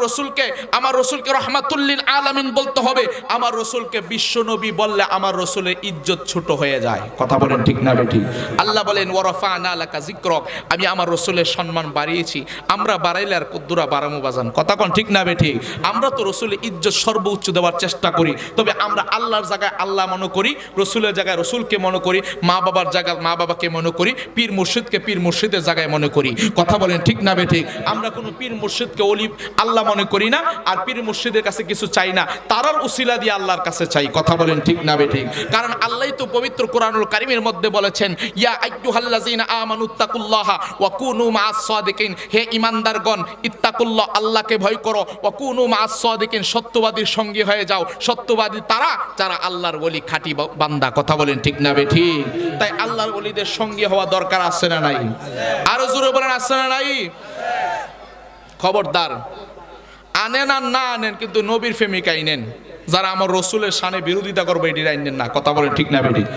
রাসূলকে রহমাতুল লিল আলামিন বলতে হবে। আমার রাসূলকে বিশ্ব নবী বললে আমার রাসূলের ইজ্জত ছোট হয়ে যায়। কথা বলেন ঠিক না বেঠিক? আল্লাহ বলেন ওয়ারাফা'না লাকা যিকরাক, আমি আমার রাসূলের সম্মান বাড়িয়েছি। আমরা বাড়াইলে আর কুদ্দুরা বাড়ামু বাজান, কথা কোন ঠিক না বেঠিক? আমরা তো রাসূলের ইজ্জত সর্বোচ্চ দেওয়ার চেষ্টা করি, তবে আমরা আল্লাহর জায়গায় আল্লাহ মনে করি, রাসূলের জায়গায় রাসূলকে মনে করি, মা বাবার জায়গায় মা বাবাকে মনে করি, পীর মুর্শিদকে পীর মুর্শিদের জায়গায় মনে করি। কথা বলেন ঠিক না বেঠিক? আমরা কোনো পীর মুর্শিদকে ওলি আল্লাহ মনে করি না, আর পীর মুর্শিদের কাছে কিছু চাই না, তারার উসিলা দিয়ে আল্লাহর কাছে চাই। কথা বলেন ঠিক না বেঠিক? কারণ আল্লাহই তো পবিত্র কোরআনুল কারীমের মধ্যে বলেছেন, ইয়া আইয়ুহাল্লাযীনা আমানুত্তাকুল্লাহা ওয়া কুনু মাআস সাদিকিন, হে ঈমানদারগণ ইত্তাকুল্লাহ, আল্লাহকে ভয় করো, ওয়া কুনু মাআস সাদিকিন, সত্যবাদীর সঙ্গী হয়ে যাও। সত্যবাদী তারা যারা আল্লাহর ওলি, খাঁটি বান্দা। কথা বলেন ঠিক না বেঠিক? তাই আল্লাহর ওলিদের সঙ্গী হওয়া দরকার আছে না নাই? আরো জোরে বলেন আছে না নাই? খবরদার, আনেন আর না আনেন, কিন্তু নবীর প্রেমিক আইনেন। যারা আমার রসুলের শানে বিরোধিতা করবে এটির আইনেন না। কথা বলেন ঠিক না বেঠিক?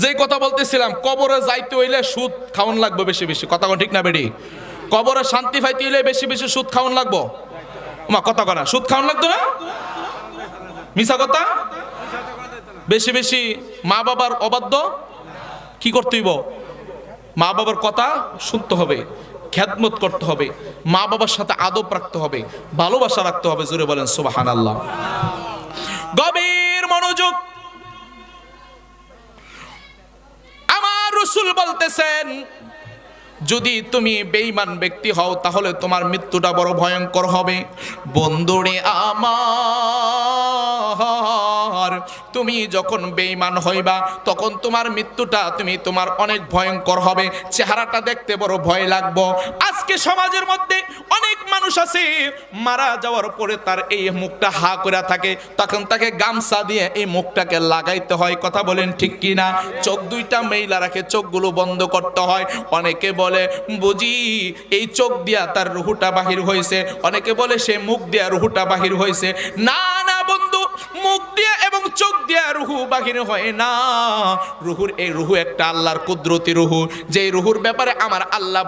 যে কথা বলতেছিলাম, কবরে যাইতে হইলে সুদ খাওয়ান লাগবে বেশি বেশি। কথা বলেন ঠিক না বেঠিক? কবরে শান্তি পাইতে হইলে বেশি বেশি সুদ খাওয়ান লাগবো। মা কথা কনা, সুদ খাওয়ান লাগতো না? মিছা কথা। বেশি বেশি মা বাবার অবাধ্য কি করতে হইব? মা বাবার কথা শুনতে হবে, খেদমত করতে হবে, মা বাবার সাথে আদব রাখতে হবে, ভালোবাসা রাখতে হবে। জোরে বলেন সুবহানাল্লাহ। গভীর মনোযোগ। আমার রাসূল বলতেছেন, যদি তুমি বেঈমান ব্যক্তি হও তাহলে তোমার মৃত্যুটা বড় ভয়ঙ্কর হবে। বন্ধুরে আমার, তুমি যখন বেঈমান হইবা তখন তোমার মৃত্যুটা তোমার অনেক ভয়ঙ্কর হবে, চেহারাটা দেখতে বড় ভয় লাগবে। আজকে সমাজের মধ্যে অনেক মানুষ আছে, মারা যাওয়ার পরে তার এই মুখটা হা করে থাকে, তখন তাকে গামছা দিয়ে এই মুখটাকে লাগাইতে হয়। কথা বলেন ঠিক কি না? চোখ দুইটা মেইলা রাখে, চোখগুলো বন্ধ করতে হয়। অনেকে বলে বুঝি এই চোখ দিয়া তার রুহুটা বাহির হয়েছে, অনেকে বলে সে মুখ দিয়া রুহুটা বাহির হয়েছে। না না বন্ধু, মুখ দিয়া এবং চোখ দিয়া রুহু বাহির হয় না। রুহু একটা আল্লাহর কুদরতি রুহু, যে রুহুর ব্যাপারে আমার আল্লাহ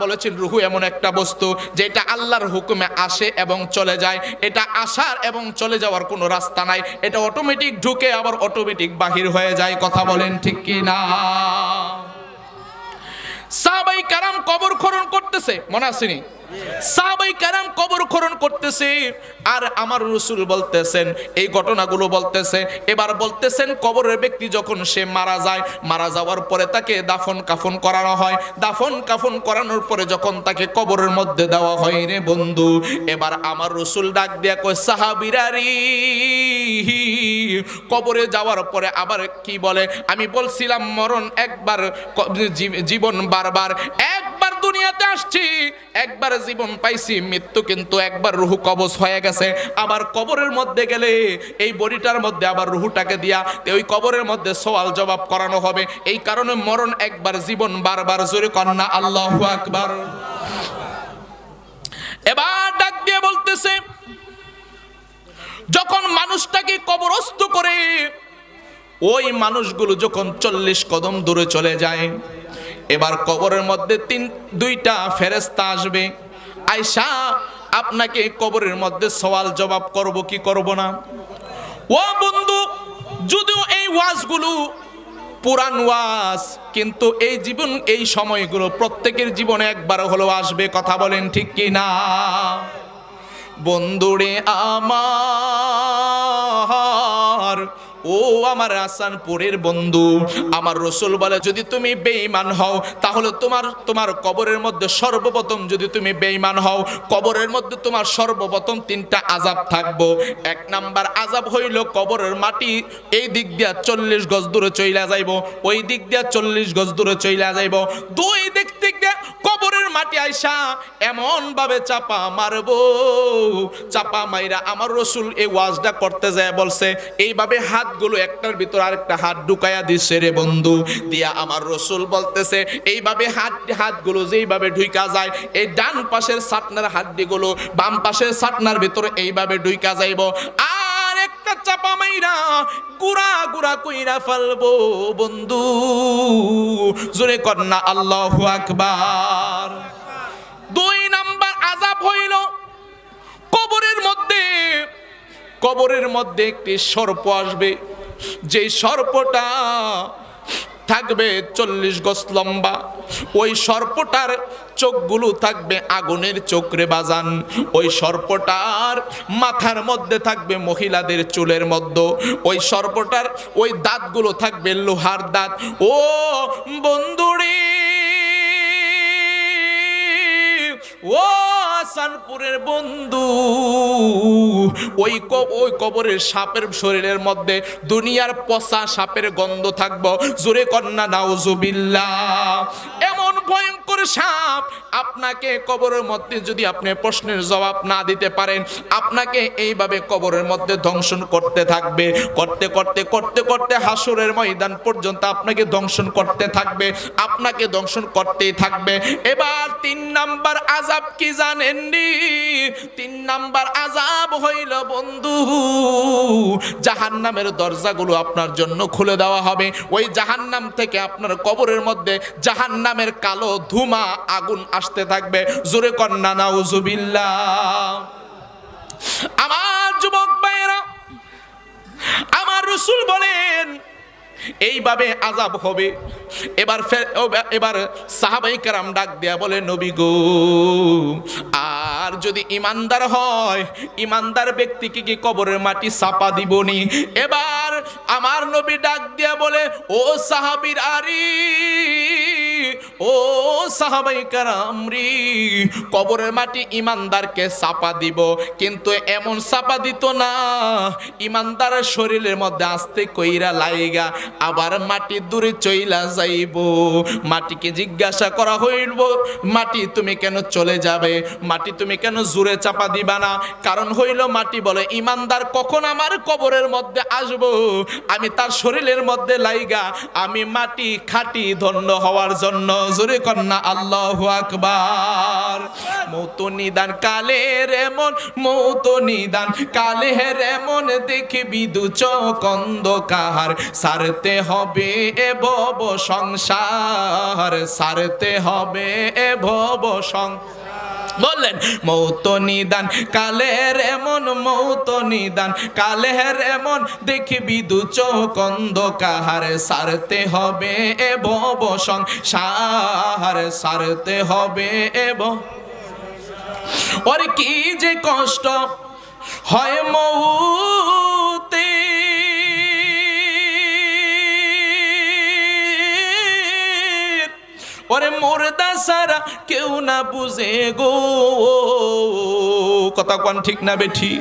বলেছেন রুহু এমন একটা বস্তু যেটা আল্লাহর হুকুমে আসে এবং চলে যায়। এটা আসার এবং চলে যাওয়ার কোনো রাস্তা নাই, এটা অটোমেটিক ঢুকে আবার অটোমেটিক বাহির হয়ে যায়। কথা বলেন ঠিক কি না? সাহাবায়ে কেরাম কবর খনন করতেছে, মনে আসেনি? সাহাবায়ে কেরাম কবর খনন করতেছে, আর আমার রাসূল বলতেছেন এই ঘটনাগুলো বলতেছে। এবার বলতেছেন কবরের ব্যক্তি যখন সে মারা যায়, মারা যাওয়ার পরে তাকে দাফন কাফন করানো হয়। দাফন কাফন করানোর পরে যখন তাকে কবরের মধ্যে দেওয়া হয় রে বন্ধু, এবার আমার রাসূল ডাক দিয়া কয়, সাহাবীরা রে, কবরে যাওয়ার পরে আবার কি বলে? আমি বলছিলাম মরণ একবার, জীবন বারবার। একবার দুনিয়াতে আসছি, একবার জীবন পাইছি, মৃত্যু কিন্তু একবার রুহু কবজ হয়ে গেছে। আবার কবরের মধ্যে গেলে এই বডিটার মধ্যে আবার রুহুটাকে দিয়া ওই কবরের মধ্যে সওয়াল জবাব করানো হবে। এই কারণে মরণ একবার, জীবন বারবার। জোরে কন্না আল্লাহু আকবার। এবার ডাক দিয়ে বলতেছে, যখন মানুষটাকে কবরস্থ করে ওই মানুষগুলো যখন 40 কদম দূরে চলে যায়, এবার কবরের মধ্যে দুইটা ফেরেশতা আসবে। আয়েশা, আপনাকে কবরের মধ্যে সওয়াল জবাব করব কি করব না? ও বন্ধু, যদিও এই ওয়াজগুলো পুরান ওয়াজ, কিন্তু এই সময়গুলো প্রত্যেকের জীবনে একবার হলেও আসবে। কথা বলেন ঠিক কি না? বন্ধুরে আমার, ও আমার হাসানপুরের বন্ধু, আমার রাসূল বলে যদি তুমি বেঈমান হও তাহলে তোমার কবরের মধ্যে সর্বপ্রথম যদি তুমি বেঈমান হও, কবরের মধ্যে তোমার সর্বপ্রথম 3টা আযাব থাকবো। 1 নাম্বার আযাব হইল কবরের মাটি এই দিক দিয়া 40 গজ দূরে চইলা যাইব, ওই দিক দিয়া 40 গজ দূরে চইলা যাইব। 2 দিক থেকে কবরের মাটি আইসা এমন ভাবে চাপা মারবো, চাপা মাইরা আমার রাসূল এই ওয়াজটা করতে যায় বলছে এইভাবে হাতগুলো একটার ভিতর আরেকটা হাত ঢুকায়া দিছে রে বন্ধু, দিয়া আমার রাসূল বলতেছে এইভাবে হাতগুলো যেইভাবে ঢুকা যায় এই ডান পাশের সাতনার হাড্ডিগুলো বাম পাশের সাতনার ভিতরে এইভাবে ঢুকা যাইব, আর একটা চাপা মাইরা গুড়া গুড়া কইরা ফেলবো বন্ধু। জোরে কন্যা আল্লাহু আকবার। 2 নাম্বার আযাব হইল কবরের মধ্যে একটি সর্প আসবে, যেই সর্পটা থাকবে 40 গজ লম্বা, ওই সর্পটার চোখগুলো থাকবে আগুনের চোখরে বাজান, ওই সর্পটার মাথার মধ্যে থাকবে মহিলাদের চুলের মধ্যে, ওই সর্পটার ওই দাঁতগুলো থাকবে লোহার দাঁত। ও বন্ধুরে, ও হাসানপুরের বন্ধু, ওই কবরের সাপের শরীরের মধ্যে দুনিয়ার পচা সাপের গন্ধ থাকবো। জোরে কন্যা নাউজুবিল্লাহ। এমন ভয়ঙ্কর সাপ আপনাকে কবরের মধ্যে যদি আপনি প্রশ্নের জবাব না দিতে পারেন, আপনাকে এইভাবে কবরের মধ্যে দংশন করতে থাকবে, করতে করতে করতে করতে হাসরের ময়দান পর্যন্ত আপনাকে দংশন করতে থাকবে, আপনাকে দংশন করতেই থাকবে। এবার 3 নাম্বার আযাব কি জানেন নি? 3 নাম্বার আযাব হইল বন্ধু জাহান্নামের দরজাগুলো আপনার জন্য খুলে দেওয়া হবে। ওই জাহান্নাম থেকে আপনার কবরের মধ্যে জাহান্নামের কালো ধুমা আগুন আসতে থাকবে। জোরে কন্যা নাউজুবিল্লাহ। আমার যুবক ভাইরা, আমার রাসূল বলেন এইভাবে আযাব হবে। এবার সাহাবাই কেরাম ডাক দেয়া বলে নবী গো, আর যদি ইমানদার হয় ইমানদার ব্যক্তিকে কি কবরের মাটি চাপা দিবনি? এবার আমার নবী ডাক দেয়া বলে ও সাহাবীর আরি, ও সাহাবাই কেরাম রে, কবরের মাটি ইমানদারকে চাপা দিব, কিন্তু এমন চাপা দিত না ইমানদারের শরীরের মধ্যে আস্তে কইরা লাইগা আবার মাটি দূরে চইলা যাইব। মাটিকে জিজ্ঞাসা করা হইল, মাটি তুমি কেন চলে যাবে? মাটি তুমি কেন জোরে চাপা দিবা না? কারণ হইল মাটি বলে ইমানদার কখন আমার কবরের মধ্যে আসব, আমি তার শরীরের মধ্যে লাইগা আমি মাটি খাটি ধন্য হওয়ার জন্য। জোরে কন্যা আল্লাহু আকবার। মৌত নিদান কালের এমন, মৌত নিদান কালের এমন দেখবি দু চোখ অন্ধকার, সারতে হবে এ ভব সংসার, সারতে হবে এ ভব সংসার। বললেন মৌত নিদান কালের এমন, মৌত নিদান কালের এমন দেখবি দু চোখ অন্ধকার, সারতে হবে এ ভব সংসার, সারতে হবে এ ভব। ওরে কি যে কষ্ট হয় মৌতে, ওরে মুর্দা সারা কেউ না বুঝে গো। কথা কোন ঠিক না বেঠি?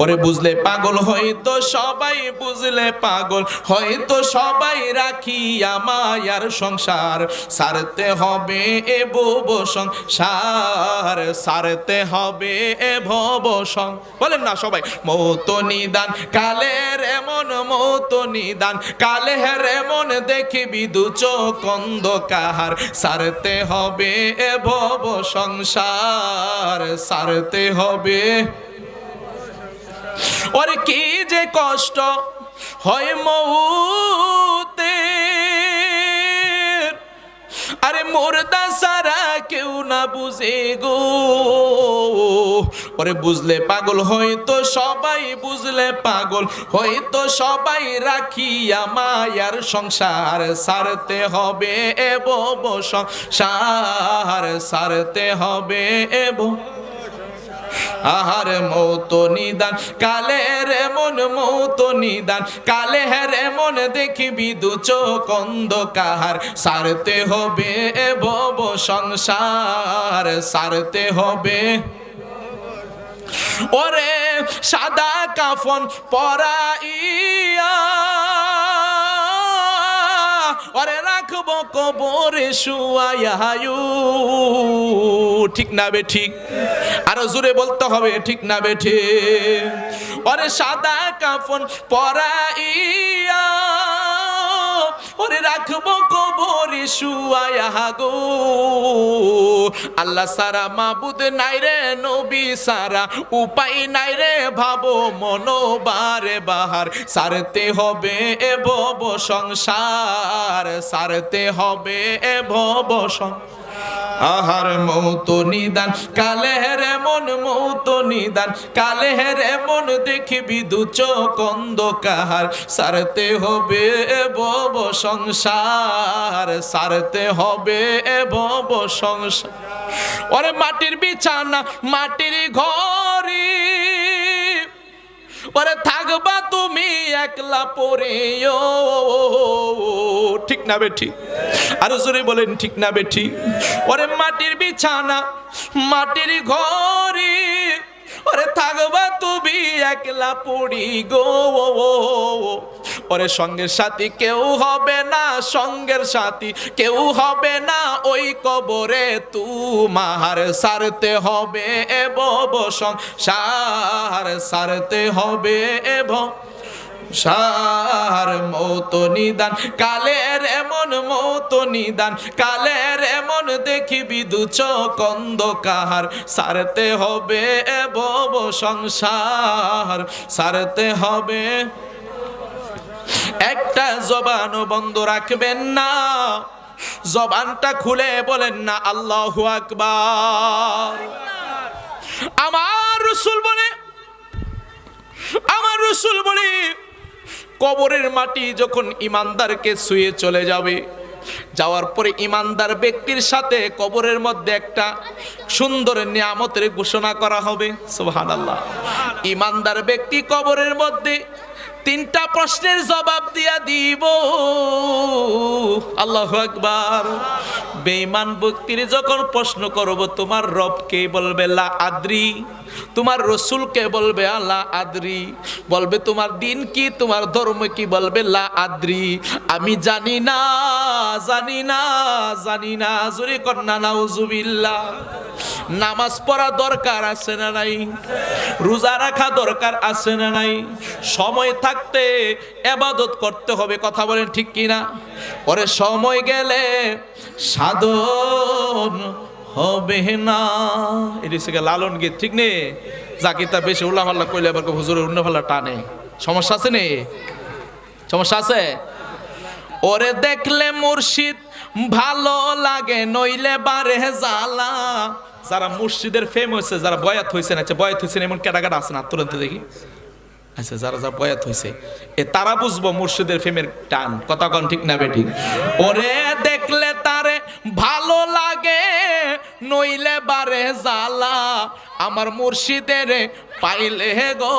ওরে বুঝলে পাগল হয়তো সবাই, বুঝলে পাগল হয়তো সবাই, রাখিয়া মায়ার সংসার, সারতে হবে এ ভব সংসার, সারতে হবে এ ভব সংসার। বলেন না সবাই, মৌত নিদান কালের এমন, মৌত নিদান কালের এমন দেখিবি দু চোখ অন্ধকার, সারতে হবে এ ভব সংসার, সারতে হবে। ওরে কি যে কষ্ট হয় মৌতে, আরে মুর্দা সারা কেউ না বুঝে গো। ওরে বুঝলে পাগল হয়তো সবাই, বুঝলে পাগল হয়তো সবাই, রাখিয়া মায়ার সংসার, সারতে হবে এ ভব সংসার, সারতে হবে এ ভব। আহার মৌত নিদান কালের এমন মৌত নিদান কালে হের এমন দেখিবি দু চোখ অন্ধকার সারতে হবে এ ভব সংসার সারতে হবে ওরে সাদা কাফন পরাইয়া ওরে রাখবো কবরে শুয়াইয়ায়ু ঠিক না বে ঠিক আরো জোরে বলতে হবে ঠিক না বে ঠিক ওরে সাদা কাফন পরাইয়া ওরে রাখবো কবরে শুয়াইয়া গো আল্লাহ সারা মাবুদ নাই রে নবী সারা উপায় নাই রে ভাবো মনোবারে বাহার সারতে হবে এ ভব সংসার সারতে হবে এ ভব আহার মৌত নিদান কালের এমন মৌত নিদান কালের এমন দেখিবি দু চোখ অন্ধকার সারতে হবে এ ভব সংসার সারতে হবে এ ভব সংসার ওরে মাটির বিছানা মাটির ঘরে ওরে থাকবা তুমি একলা পরে ঠিক না বেঠি আরো জোরে বলেন ঠিক না বেঠি ওরে মাটির বিছানা মাটির ঘরে ওরে থাকবা তুমি একলা পড়ি গো ওরে সঙ্গের সাথী কেউ হবে না সঙ্গের সাথী কেউ হবে না ওই কবরে তুমার সারতে হবে এ ভব সংসার সারতে হবে এ ভব সার মৌত নিদান কালের এমন মৌত নিদান কালের এমন দেখিবি দু চোখ অন্ধকার সারতে হবে এ ভব সংসার সারতে হবে একটা জবান বন্ধ রাখবেন না জবানটা খুলে বলেন না আল্লাহু আকবার আমার রাসূল বলে কবরের মাটি যখন ইমানদারকে ছুঁয়ে চলে যাবে যাওয়ার পরে ইমানদার ব্যক্তির সাথে কবরের মধ্যে একটা সুন্দর নিয়ামতের ঘোষণা করা হবে সুবহানাল্লাহ ইমানদার ব্যক্তি কবরের মধ্যে তিনটা প্রশ্নের জবাব দিয়া দিব আল্লাহু আকবার বেঈমান ব্যক্তির যখন প্রশ্ন করব তোমার রবকে বলবে লা আদ্রি তোমার রাসূলকে বলবে আলা আদ্রি বলবে তোমার দিন কি তোমার ধর্ম কি বলবে লা আদ্রি আমি জানি না জোরে কন্না নাউজুবিল্লাহ নামাজ পড়া দরকার আছে না নাই রোজা রাখা দরকার আছে না নাই সময় থাকতে ইবাদত করতে হবে কথা বলেন ঠিক কি না পরে সময় গেলে সাধন হবে না এটি থেকে লালন গীত ঠিক নেই জাকিতা বেশি উল্লাহ পাল্লা কইলে আবার হুজুরের উল্লাহ পাল্লা টানে সমস্যা আছে নে সমস্যা আছে ওরে দেখলে মুর্শিদ ভালো লাগে নইলে বারে জ্বালা যারা মুর্শিদের ফেম হয়েছে যারা বয়াত হয়েছে না বয়াত হয়েছে এমন ক্যাটাগরি আছে না তুরন্ত দেখি আচ্ছা যারা যারা বয়াত হয়েছে এ তারা বুঝবো মুর্শিদের ফেমের টান কথা কন ঠিক না বেঠিক ওরে দেখলে তারে ভালো লাগে নইলে বারে জ্বালা আমার মুর্শিদের পাইলে গো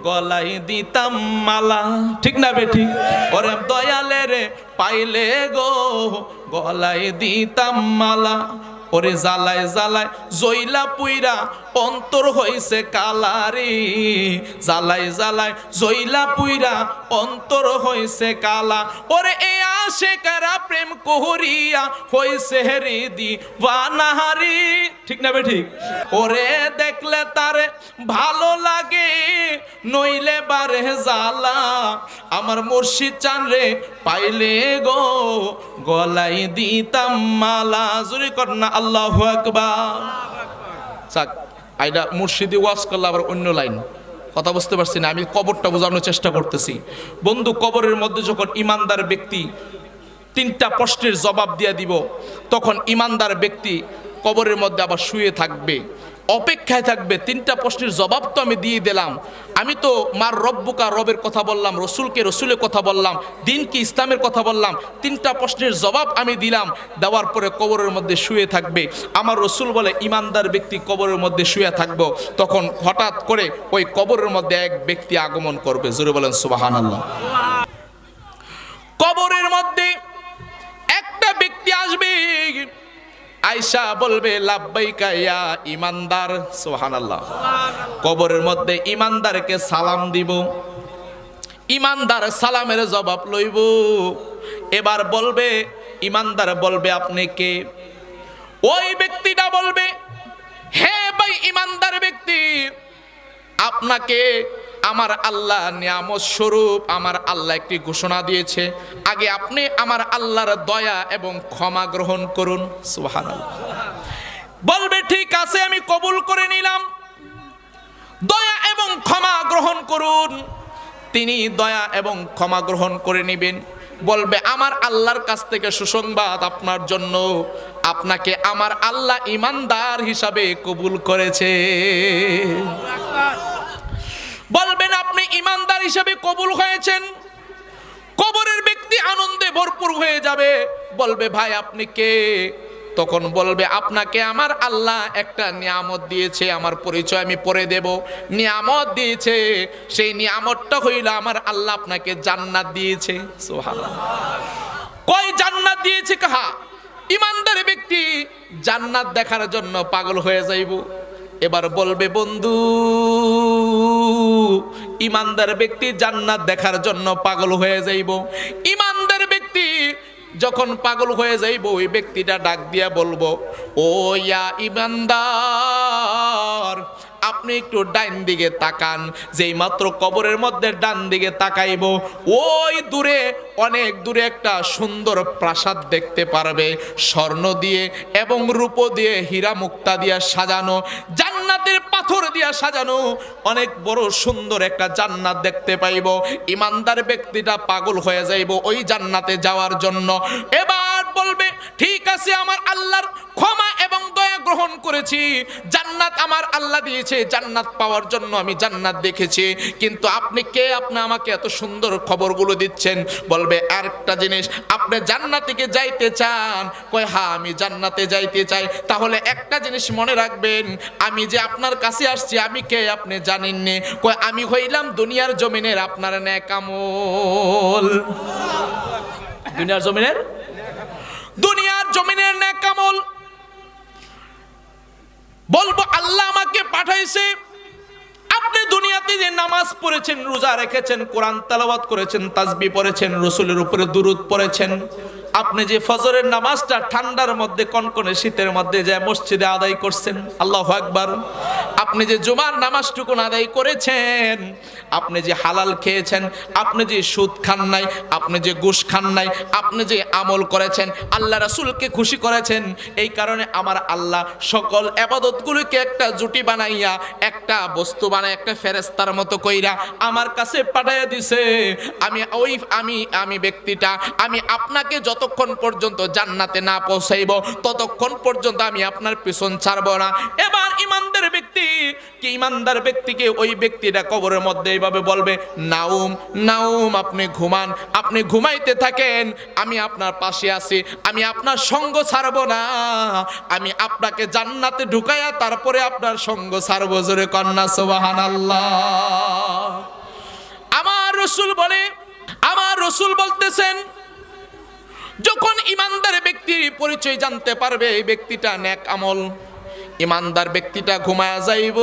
গলাই দিতাম মালা ঠিক না বেঠিক ওরে দয়ালের পাইলে গো গলাই দিতাম মালা ওরে জ্বালায় জ্বালায় জইলা পুইরা অন্তর হইছে কালারি জ্বালায় জ্বালায় জইলা পুইরা অন্তর হইছে কালা ওরে এই আশেকারা প্রেম কহরিয়া হইছে হৃদি বানাহারি ঠিক না ঠিক ওরে দেখলে তারে ভালো লাগে নইলে বারে জ্বালা আমার মুর্শিদ চান রে পাইলে গো গলাই দিতাম মালা জুরি করনা আল্লাহু আকবার যাক আইডা মুর্শিদি ওয়াজ করলে আবার অন্য লাইন কথা বুঝতে পারছি না আমি কবরটা বোঝানোর চেষ্টা করতেছি বন্ধু কবরের মধ্যে যখন ইমানদার ব্যক্তি তিনটা প্রশ্নের জবাব দিয়া দিব তখন ইমানদার ব্যক্তি কবরের মধ্যে আবার শুয়ে থাকবে, অপেক্ষায় থাকবে। 3টা প্রশ্নের জবাব তো আমি দিয়ে দিলাম, আমি তো মার রব্বুকা রবের কথা বললাম, রসুলকে রসুলের কথা বললাম, দিন কি ইসলামের কথা বললাম, 3টা প্রশ্নের জবাব আমি দিলাম। দেওয়ার পরে কবরের মধ্যে শুয়ে থাকবে। আমার রসুল বলে ইমানদার ব্যক্তি কবরের মধ্যে শুয়ে থাকবো, তখন হঠাৎ করে ওই কবরের মধ্যে এক ব্যক্তি আগমন করবে। জোরে বলেন সুবহানাল্লাহ। কবরের মধ্যে একটা ব্যক্তি আসবে, আয়েশা বলবে লাব্বাইকা ইয়া ইমানদার। সুবহানাল্লাহ। কবরের মধ্যে ইমানদারকে সালাম দিব, ইমানদার সালামের জবাব লইব। এবার বলবে, ইমানদার বলবে আপনি কে? ওই ব্যক্তিটা বলবে, হে ভাই ইমানদার ব্যক্তি, আপনাকে আমার আল্লাহ নিয়ামত স্বরূপ আমার আল্লাহ একটি ঘোষণা দিয়েছে, আগে আপনি আমার আল্লাহর দয়া এবং ক্ষমা গ্রহণ করুন। সুবহানাল্লাহ। বলবে ঠিক আছে, আমি কবুল করে নিলাম, দয়া এবং ক্ষমা গ্রহণ করুন। তিনি দয়া এবং ক্ষমা গ্রহণ করে নেবেন। বলবে আমার আল্লাহর কাছ থেকে সুসংবাদ আপনার জন্য, আপনাকে আমার আল্লাহ ইমানদার হিসাবে কবুল করেছে। বলবেন আপনি ইমানদার হিসাবে কবুল হয়েছেন। কবরের ব্যক্তি আনন্দে ভরপুর হয়ে যাবে, বলবে ভাই আপনি কে? তখন বলবে আপনাকে আমার আল্লাহ একটা নিয়ামত দিয়েছে, আমার পরিচয় আমি পরে দেব। নিয়ামত দিয়েছে, সেই নিয়ামতটা হইল আমার আল্লাহ আপনাকে জান্নাত দিয়েছে। সুবহানাল্লাহ। কয় জান্নাত দিয়েছে? কাহা? ইমানদার ব্যক্তি জান্নাত দেখার জন্য পাগল হয়ে যাইব। এবার বলবে বন্ধু, ইমানদার ব্যক্তি জান্নাত দেখার জন্য পাগল হয়ে যাইব। ইমানদার ব্যক্তি যখন পাগল হয়ে যাইব, ওই ব্যক্তিটা ডাক দিয়া বলবো, ও ইয়া ইমানদার, আপনি একটু ডান দিকে তাকান। যেই মাত্র কবরের মধ্যে ডান দিকে তাকাইব, ওই দূরে, অনেক দূরে একটা সুন্দর প্রাসাদ দেখতে পারবে, স্বর্ণ দিয়ে এবং রূপো দিয়ে, হীরা মুক্তা দিয়া সাজানো, জান্নাতের পাথর দিয়া সাজানো অনেক বড় সুন্দর একটা জান্নাত দেখতে পাইব। ইমানদার ব্যক্তিটা পাগল হয়ে যাইব ওই জান্নাতে যাওয়ার জন্য। এবার বলবে ঠিক আছে, আমার আল্লাহর ক্ষমা এবং দয়া গ্রহণ করেছি, জান্নাত আমার আল্লাহ দিয়েছে, জান্নাত পাওয়ার জন্য আমি জান্নাত দেখেছি, কিন্তু আপনি কে? আপনি আমাকে এত সুন্দর খবরগুলো দিচ্ছেন। বলবে আরেকটা জিনিস, আপনি জান্নাতে কি যাইতে চান? কয় হ্যাঁ আমি জান্নাতে যাইতে চাই। তাহলে একটা জিনিস মনে রাখবেন, আমি যে আপনার কাছে আসছি আমি কে আপনি জানেননি। কয় আমি হইলাম দুনিয়ার জমিনের আপনার নেক আমল। দুনিয়ার জমিনের নেক আমল। বলবো আল্লাহ আমাকে পাঠাইছে, আপনি দুনিয়াতে যে নামাজ পড়েছেন, রোজা রেখেছেন, কোরআন তেলাওয়াত করেছেন, তাসবিহ পড়েছেন, রাসূলের উপরে দুরূদ পড়েছেন, আপনি যে ফজরের নামাজটা ঠান্ডার মধ্যে কনকনে শীতের মধ্যে যায় মসজিদে আদায় করছেন, আল্লাহু আকবার, আপনি যে জুমার নামাজটুকু আদায় করেছেন, আপনি যে হালাল খেয়েছেন, আপনি যে সুদ খান নাই, আপনি যে ঘুষ খান নাই, আপনি যে আমল করেছেন, আল্লাহ রাসূলকে খুশি করেছেন, এই কারণে আমার আল্লাহ সকল ইবাদতগুলোকে একটা জুটি বানাইয়া, একটা বস্তু বানায়, একটা ফেরেশতার মতো কইরা আমার কাছে পাঠাইয়া দিছে। আমি ব্যক্তিটা, আমি আপনাকে যতক্ষণ পর্যন্ত জান্নাতে না পৌঁছাইব ততক্ষণ পর্যন্ত আমি আপনার পিছন ছাড়ব না। এবার ইমানদার ব্যক্তিকে ওই ব্যক্তিটা কবরের মধ্যে এইভাবে বলবে, নাউম নাউম, আপনি ঘুমান, আপনি ঘুমাইতে থাকেন, আমি আপনার পাশে আছি, আমি আপনার সঙ্গ ছাড়ব না, আমি আপনাকে জান্নাতে ঢুকাইয়া তারপরে আপনার সঙ্গ ছাড়ব। জোরে কন্যা সুবহানাল্লাহ। আমার রাসূল বলতেছেন, যখন ইমানদার ব্যক্তির পরিচয় জানতে পারবে এই ব্যক্তিটা নেক আমল, ইমানদার ব্যক্তিটা ঘুমায়া যাইব।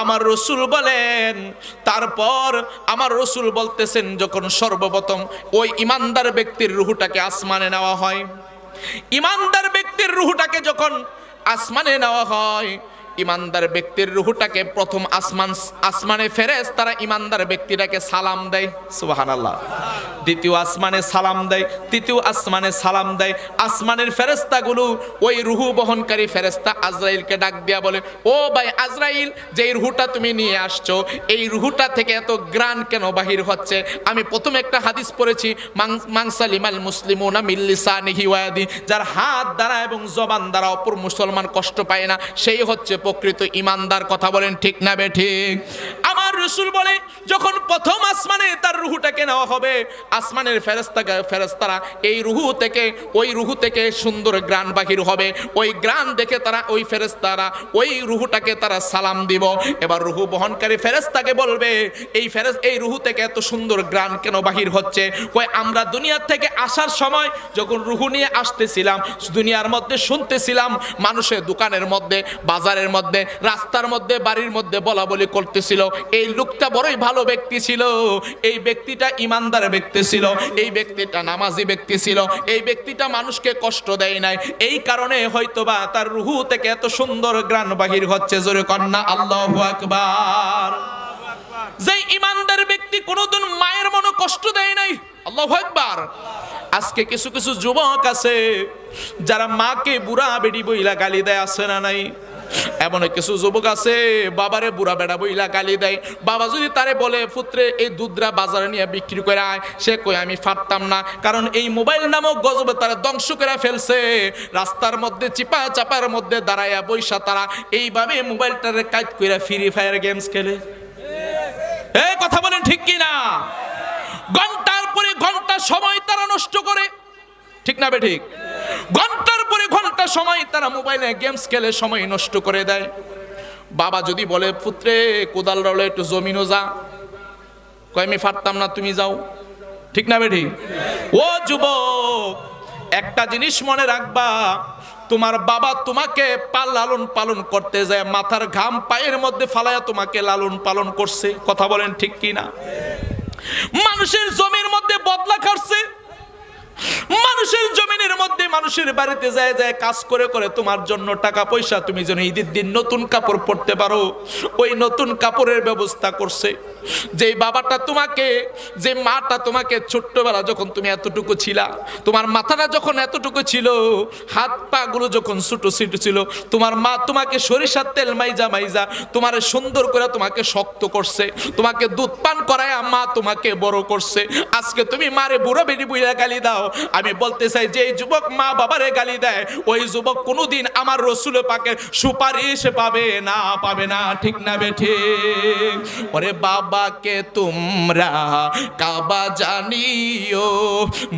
আমার রাসূল বলেন, তারপর আমার রাসূল বলতেছেন, যখন সর্বপ্রথম ওই ইমানদার ব্যক্তির রূহটাকে আসমানে নেওয়া হয়, ইমানদার ব্যক্তির রূহটাকে যখন আসমানে নেওয়া হয়, ইমানদার ব্যক্তির রুহটাকে প্রথম আসমানে ফেরেশতারা ইমানদার ব্যক্তিটাকে সালাম দেয়, সুবহানাল্লাহ। দ্বিতীয় আসমানে সালাম দেয়, তৃতীয় আসমানে সালাম দেয়। আসমানের ফেরেশতাগুলো ওই রুহ বহনকারী ফেরেশতা আজরাইলকে ডাক দিয়া বলে, ও ভাই আজরাইল, যে রুহটা তুমি নিয়ে আসছো, এই রুহটা থেকে এত গ্রান কেন বাহির হচ্ছে? আমি প্রথমে একটা হাদিস পড়েছি, মাংসালিমাল মুসলিমুনা মিন লিসানিহি ওয়া ইয়াদি, যার হাত দ্বারা এবং জবান দ্বারা অপর মুসলমান কষ্ট পায় না, সেই হচ্ছে প্রকৃত ইমানদার। কথা বলেন ঠিক না বেঠিক? আমার রাসূল বলে, যখন প্রথম আসমানে তার রুহটাকে নেওয়া হবে, আসমানের ফেরেশতারা এই ওই রুহ থেকে সুন্দর গ্রান বাহির হবে। ওই গ্রান দেখে তারা ওই ফেরেশতারা ওই রুহটাকে তারা সালাম দিব। এবার রুহ বহনকারী ফেরেশতাকে বলবে, এই রুহ থেকে এত সুন্দর গ্রান কেন বাহির হচ্ছে? কই, আমরা দুনিয়া থেকে আসার সময় যখন রুহ নিয়ে আসতেছিলাম, দুনিয়ার মধ্যে শুনতেছিলাম মানুষের দোকানের মধ্যে, বাজারের মধ্যে, রাস্তার মধ্যে, বাড়ির মধ্যে বলা বলি করতেছিল, এই লোকটা বড়ই ভালো ব্যক্তি ছিল, এই ব্যক্তিটা ইমানদার ব্যক্তি ছিল, এই ব্যক্তিটা নামাজি ব্যক্তি ছিল, এই ব্যক্তিটা মানুষকে কষ্ট দেয় নাই, এই কারণে হয়তোবা তার রুহ থেকে এত সুন্দর গ্রান বাহির হচ্ছে। জোরে কন্যা আল্লাহু আকবার। যে ইমানদার ব্যক্তি কোনোদিন মায়ের মনে কষ্ট দেয় নাই, আল্লাহু আকবার। আজকে কিছু কিছু যুবক আছে যারা মাকে বুড়া বেডি বইলা গালি দেয়, আছে না নাই? এমন কিছু যুবক আছে বাবারে বুড়া বেড়া বইলা গালি দেয়। বাবা যদি তারে বলে, পুত্রে এই দুধরা বাজারে নিয়ে বিক্রি করে আয়, সে কই আমি পারতাম না, কারণ এই মোবাইল নামক গজবে তারা ধ্বংস করে ফেলছে। রাস্তার মধ্যে চিপা চাপার মধ্যে দাঁড়াইয়া বৈশা তারা এইভাবে মোবাইলটারে কাজ করে ফ্রি ফায়ার গেমস খেলে। এই কথা বলেন ঠিক কি না? ঘন্টার পরে ঘন্টা সময় তারা নষ্ট করে, ঠিক না বেঠিক? ঘন্টার পরে ঘন্টা সময় তারা মোবাইলে গেমস খেলে সময় নষ্ট করে দেয়। বাবা যদি বলে, পুত্রে কোদাল রলে একটু জমিনও যা, কয় আমি পারতাম না, তুমি যাও, ঠিক না বেঠিক? ও যুবক, একটা জিনিস মনে রাখবা, তোমার বাবা তোমাকে লালন পালন করতে যায়, মাথার ঘাম পায়ের মধ্যে ফালায়া তোমাকে লালন পালন করছে। কথা বলেন ঠিক কি না? মানুষের জমির মধ্যে বদলা খাচ্ছে, মানুষের জমিনের মধ্যে মানুষের বাড়িতে যায় যায় কাজ করে করে তোমার জন্য টাকা পয়সা, তুমি যেন ঈদের দিন নতুন কাপড় পরতে পারো, ওই নতুন কাপড়ের ব্যবস্থা করছে। যে বাবাটা তোমাকে, যে মাটা তোমাকে ছোট্টবেলা যখন তুমি এতটুকু ছিলা, তোমার মাথাটা যখন এতটুকু ছিল, হাত পা গুলো যখন ছোট ছোট ছিল, তোমার মা তোমাকে সরিষার তেল মাইজা মাইজা তোমার সুন্দর করে তোমাকে শক্ত করছে, তোমাকে দুধ পান করায় মা তোমাকে বড় করছে। আজকে তুমি মারে বুড়ো বেটি বুইরা গালি দাও। আমি বলতে চাই, যে যুবক মা বাবারে গালি দেয়, ওই যুবক কোনোদিন আমার রাসূল পাকের সুপারিশ পাবে না, পাবে না, ঠিক না বেঠিক? ওরে বাবাকে তোমরা কাবা জানিও,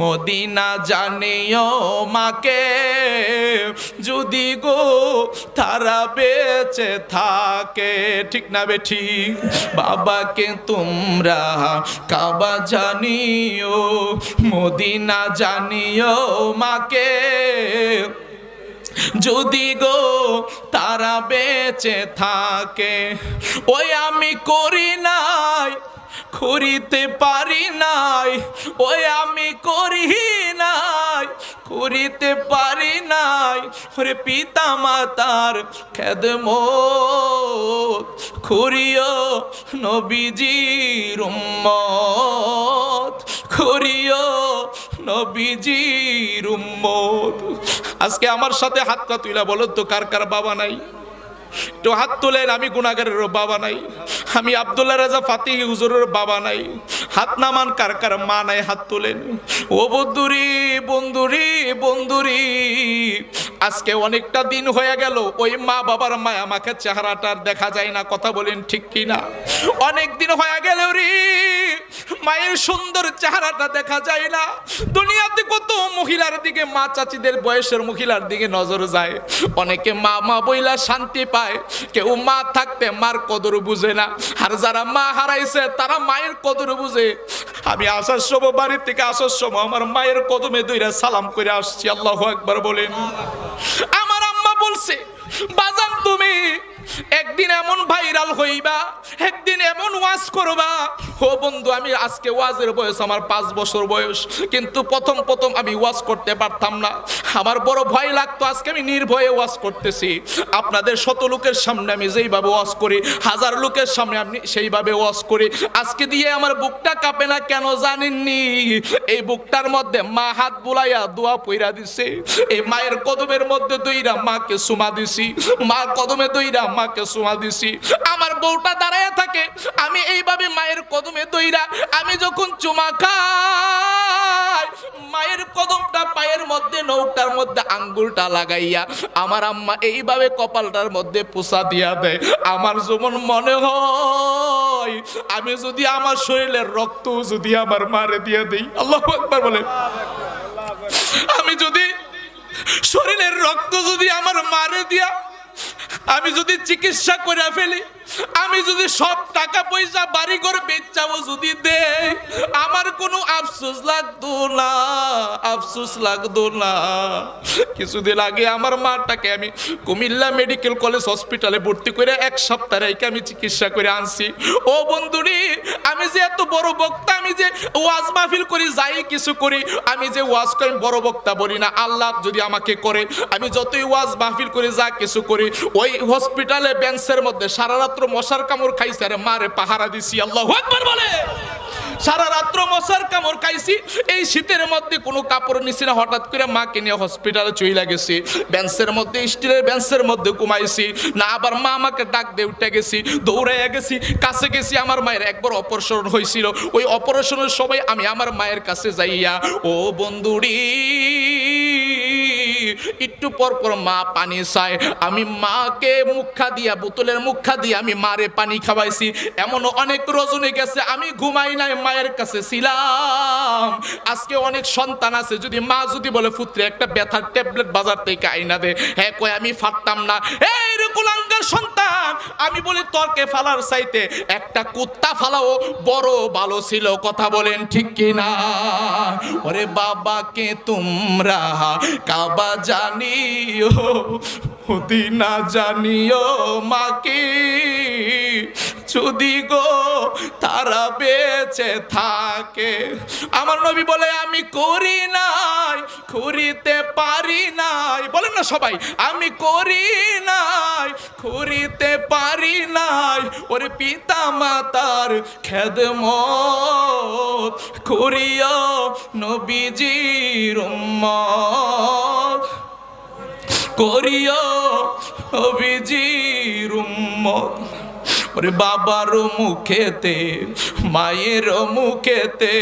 মদিনা জানিও, মাকে যদি গো তারা বেঁচে থাকে, ঠিক না বেঠিক? বাবাকে তোমরা কাবা জানিও, মদিনা জানিও, মাকে যদি গো তারা বেঁচে থাকে। ওই আমি করি নাই, করিতে পারি নাই, ওই আমি করি নাই, করিতে পারি নাই, ওরে পিতা মাতার খেদমত করিও, নবীজির উম্মত করিও, নবীজির উম্মত। আজকে আমার সাথে হাতটা তুইলা বলো তো, কার কার বাবা নাই? তো হাত তোলেন। আমি গুনাহগারের বাবা নাই, আমি আব্দুল্লাহ রাজা ফাতিহি হুজুরের বাবা নাই। হাত নামান কার কার মা নাই, হাত তোলেন। ও বন্ধুরি বন্ধুরি বন্ধুরি, আজকে অনেকটা দিন হয়ে গেল, ওই মা বাবার মায়া আমাকে চেহারাটা দেখা যায় না। কথা বলেন ঠিক কি না? অনেক দিন হয়ে গেল রে, মায়ের সুন্দর চেহারাটা দেখা যায় না। দুনিয়াতে কত মহিলার দিকে, মা চাচিদের বয়সের মহিলার দিকে নজর যায়, অনেকে মা মা বইলা শান্তি পায়, কেউ মা থাকতে মার কদর বুঝে না। আর যারা মা হারাইছে তারা মায়ের কদর বুঝে। আমি আসার সময়, বাড়ি থেকে আসার সময় আমার মায়ের কদমে দইরা সালাম করে আসছি। আল্লাহু আকবার বলেন। আমার আম্মা বলছে, বাজান তুমি একদিন এমন ভাইরাল হইবা, একদিন এমন ওয়াজ ওয়াজ করবা। ও বন্ধু, আমি আজকে ওয়াজের বয়স আমার 5 বছর বয়স, কিন্তু প্রথম আমি ওয়াজ করতে পারতাম না, আমার বড় ভয় লাগতো। আজকে আমি নির্ভয়ে ওয়াজ করতেছি। আপনাদের শত লোকের সামনে আমি যেইভাবে ওয়াজ করি, 1000 লোকের সামনে আমি সেইভাবে ওয়াজ করি। আজকে দিয়ে আমার বুকটা কাঁপে না, কেন জানেননি? এই বুকটার মধ্যে মা হাত বুলাইয়া দোয়া পইরা দিছে। এই মায়ের কদমের মধ্যে দইরা মাকে সুমা দিছি, মার কদমে দইরা মাকে সুমা দিছি। আমার বউটা দাঁড়ায় থাকে, আমি এইভাবে মায়ের কদমে দইরা আমি যখন চুমা খাই, মায়ের কদমটা পায়ের মধ্যে নৌকার মধ্যে আঙ্গুলটা লাগাইয়া আমার আম্মা এইভাবে কপালটার মধ্যে পোষা দিয়া দেয়। আমার যেমন মনে হয় আমি যদি আমার শরীরের রক্ত যদি আমার মারে দিয়ে দেই, আল্লাহু আকবার বলে, আমি যদি শরীরের রক্ত যদি আমার মারে দিয়া আমি যদি চিকিৎসা করে ফেলি, আমি যদি সব টাকা পয়সা বাড়ি ঘর বেচাও যদি দেই, আমার কোনো আফসোস লাগতো না, আফসোস লাগতো না। কিছুদিন আগে আমার মাটাকে আমি কুমিল্লা মেডিকেল কলেজ হসপিটালে ভর্তি করে 1 সপ্তাহ রেখে আমি চিকিৎসা করে আনছি। ও বন্ধুরি, আমি যে এত বড় বক্তা, আমি যে ওয়াজ মাহফিল করি, যাই কিছু করি, আমি যে ওয়াজ করি বড় বক্তা বলি না, আল্লাহ যদি আমাকে করে, আমি যতই ওয়াজ মাহফিল করি, যা কিছু করি, ওই হসপিটালে বেঞ্চের মধ্যে সারা রাত্র মশার কামড় খাইছে, আরে মারে পাহারা দিছি। আল্লাহু আকবার বলে, সারা রাত্র মশার কামড় খাইছি। এই শীতের মধ্যে কোনো কাপড় নিছি না, হঠাৎ করে মাকে নিয়ে হসপিটালে চইলা গেছি, বেঞ্চের মধ্যে, স্টিলের বেঞ্চের মধ্যে ঘুমাইছি না। আবার মা আমাকে ডাক দিয়ে উঠে গেছি, দৌড়াইয়া গেছি, কাছে গেছি। আমার মায়ের একবার অপারেশন হয়েছিল, ওই অপারেশনের সময় আমি আমার মায়ের কাছে যাইয়া, ও বন্ধুরি, একটু পর পর মা পানি চায়, আমি মাকে মুখা দিয়া, বোতলের মুখা দিয়ে আমি মারে পানি খাওয়াইছি। এমন অনেক রজনী গেছে আমি ঘুমাই নাই, মায়ের কাছে ছিলাম। আজকে অনেক সন্তান আছে, যদি মা যদি বলে পুত্রে একটা ব্যথার ট্যাবলেট বাজার থেকে আইনা দে, হ্যাঁ কয় আমি ফাটতাম না। এই রে কুলাঙ্গার সন্তান, আমি বলি তর্কে ফালার চাইতে একটা কুত্তা ফালাও বড় ভালো ছিল। কথা বলেন ঠিক কিনা? ওরে বাবাকে তোমরা কাবা জানিও, মদিনা জানিও, মাকে যদি গো তারা বেঁচে থাকে। আমার নবী বলে আমি করি নাই, করিতে পারি নাই, বলেন না সবাই, আমি করি নাই, করিতে পারি নাই। ওরে পিতা মাতার খেদমত করিও নবীজির উম্মত, করিও নবীজির উম্মত। ওরে বাবার মুখেতে, মায়ের মুখেতে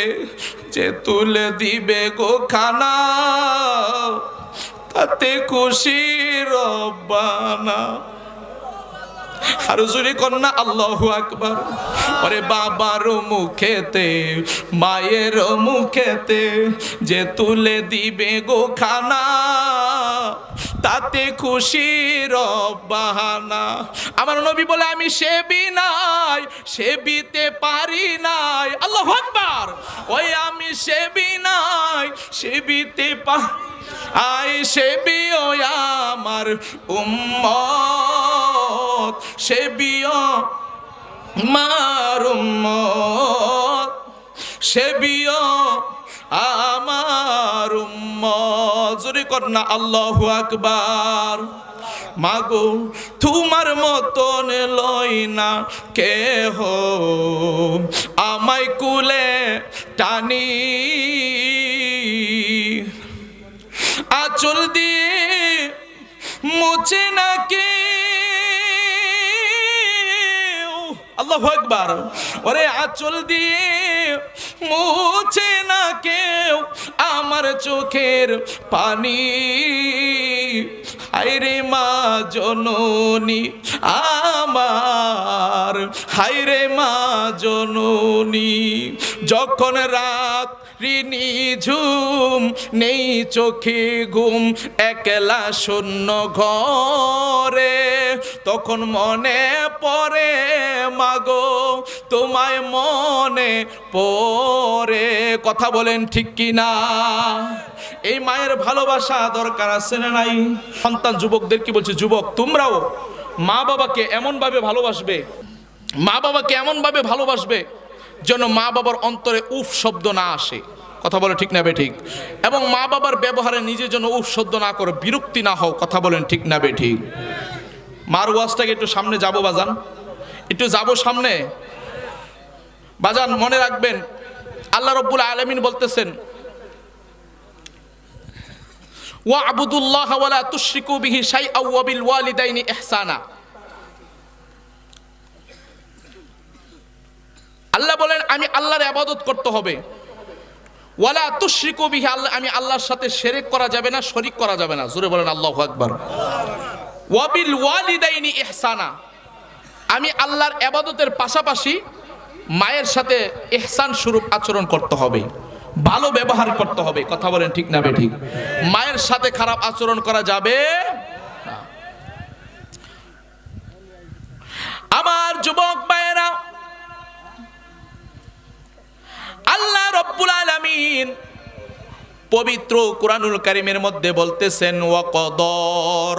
যে তুলে দিবে গো খানা, তাতে খুশি রব্বানা। আর জোরে কন্যা আল্লাহু আকবার। ওরে বাবার মুখেতে, মায়ের মুখেতে যে তুলে দিবে গো খানা, তাতে খুশি রব্বানা। আমার নবী বলে আমি সেবি নাই, সেবিতে পারি নাই। আল্লাহু আকবার। ওই আমি সেবি নাই, সেবিতে আই সেবিও আমার উম্মত, সেবিও আমার উম্মত, সেবিও আমার উম্মত। জোরে কর না আল্লাহু আকবার। মাগো তোমার মতন লই না কেহ আমায় কুলে টানি, আঁচল দিয়ে মুছে না কে। আল্লাহু আকবার। ওরে আঁচল দিয়ে মুছে না কেউ আমার চোখের পানি। হায়রে মা জননী আমার, হায়রে মা জননী, যখন রাত নিঝুম নেই চোখে ঘুম, একলা শূন্য ঘরে, তখন মনে পড়ে মাগো তোমায় মনে পড়ে। কথা বলেন ঠিক কিনা? এই মায়ের ভালোবাসা দরকার আছে না নাই? সন্তান যুবকদের কি বলছে, যুবক তোমরাও মা বাবাকে এমন ভাবে ভালোবাসবে মা বাবাকে এমনভাবে ভালোবাসবে যেন মা বাবার অন্তরে উফ শব্দ না আসে, কথা বলে ঠিক না বে ঠিক, এবং মা বাবার ব্যবহারে নিজে যেন উফ শব্দ না করে, বিরক্তি না হও, কথা বলেন ঠিক না বে ঠিক। মার ওয়াজটাকে একটু সামনে যাবো বাজান, একটু যাবো সামনে বাজান। মনে রাখবেন আল্লাহ রাব্বুল আলামিন বলতেছেন ওয়া আবুদুল্লাহ ওয়া লা তুশরিকু বিহি শাইআ ওয়া বিল ওয়ালিদাইনি ইহসানা। আল্লাহ বলেন আমি আল্লাহর ইবাদত করতে হবে, ওয়ালা তুশরিকু বিহি, আমি আল্লাহর সাথে শিরক করা যাবে না, শরীক করা যাবে না। জোরে বলেন আল্লাহু আকবার। ওয়া বিল ওয়ালিদাইনি ইহসানা, আমি আল্লাহর ইবাদতের পাশাপাশি মায়ের সাথে ইহসান স্বরূপ আচরণ করতে হবে, ভালো ব্যবহার করতে হবে, কথা বলেন ঠিক না বে ঠিক। মায়ের সাথে খারাপ আচরণ করা যাবে না। আমার যুবক ভাইয়েরা, আল্লাহ রাব্বুল আলামিন পবিত্র কুরআনুল কারীমের মধ্যে বলতেছেন ওয়াকাদা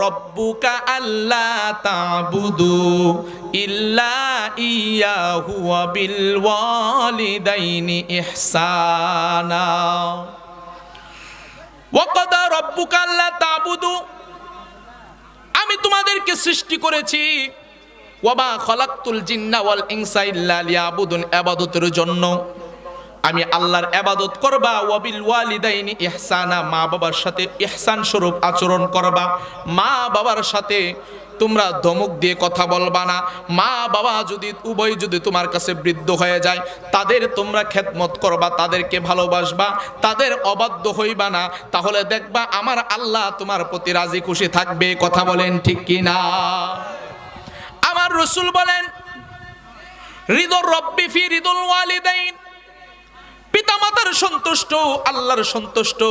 রাব্বুকা আল্লা তা'বুদু ইল্লা ইয়্যাহু ওয়া বিল ওয়ালিদাইনি ইহসানা। ওয়াকাদা রাব্বুকা আল্লা তা'বুদু, আমি তোমাদেরকে সৃষ্টি করেছি, ওয়া মা খালাকতুল জিন্না ওয়াল ইনসা ইল্লা লিয়াবুদুন, ইবাদতের জন্য। আমি আল্লাহর ইবাদত করবা, ওয়াবিল ওয়ালিদাইনি ইহসানা, মা বাবার সাথে ইহসান স্বরূপ আচরণ করবা। মা বাবার সাথে তোমরা ধমক দিয়ে কথা বলবা না। মা বাবা যদি উভয় যদি তোমার কাছে বৃদ্ধ হয়ে যায়, তাদের তোমরা খেদমত করবা, তাদেরকে ভালোবাসবা, তাদের অবাধ্য হইবা না। তাহলে দেখবা আমার আল্লাহ তোমার প্রতি রাজি খুশি থাকবে, কথা বলেন ঠিক কি না। আমার রাসূল বলেন রিদুর রব্বি ফি রিদুল ওয়ালিদাইন, পিতামাতার সন্তুষ্ট আল্লাহর সন্তুষ্ট,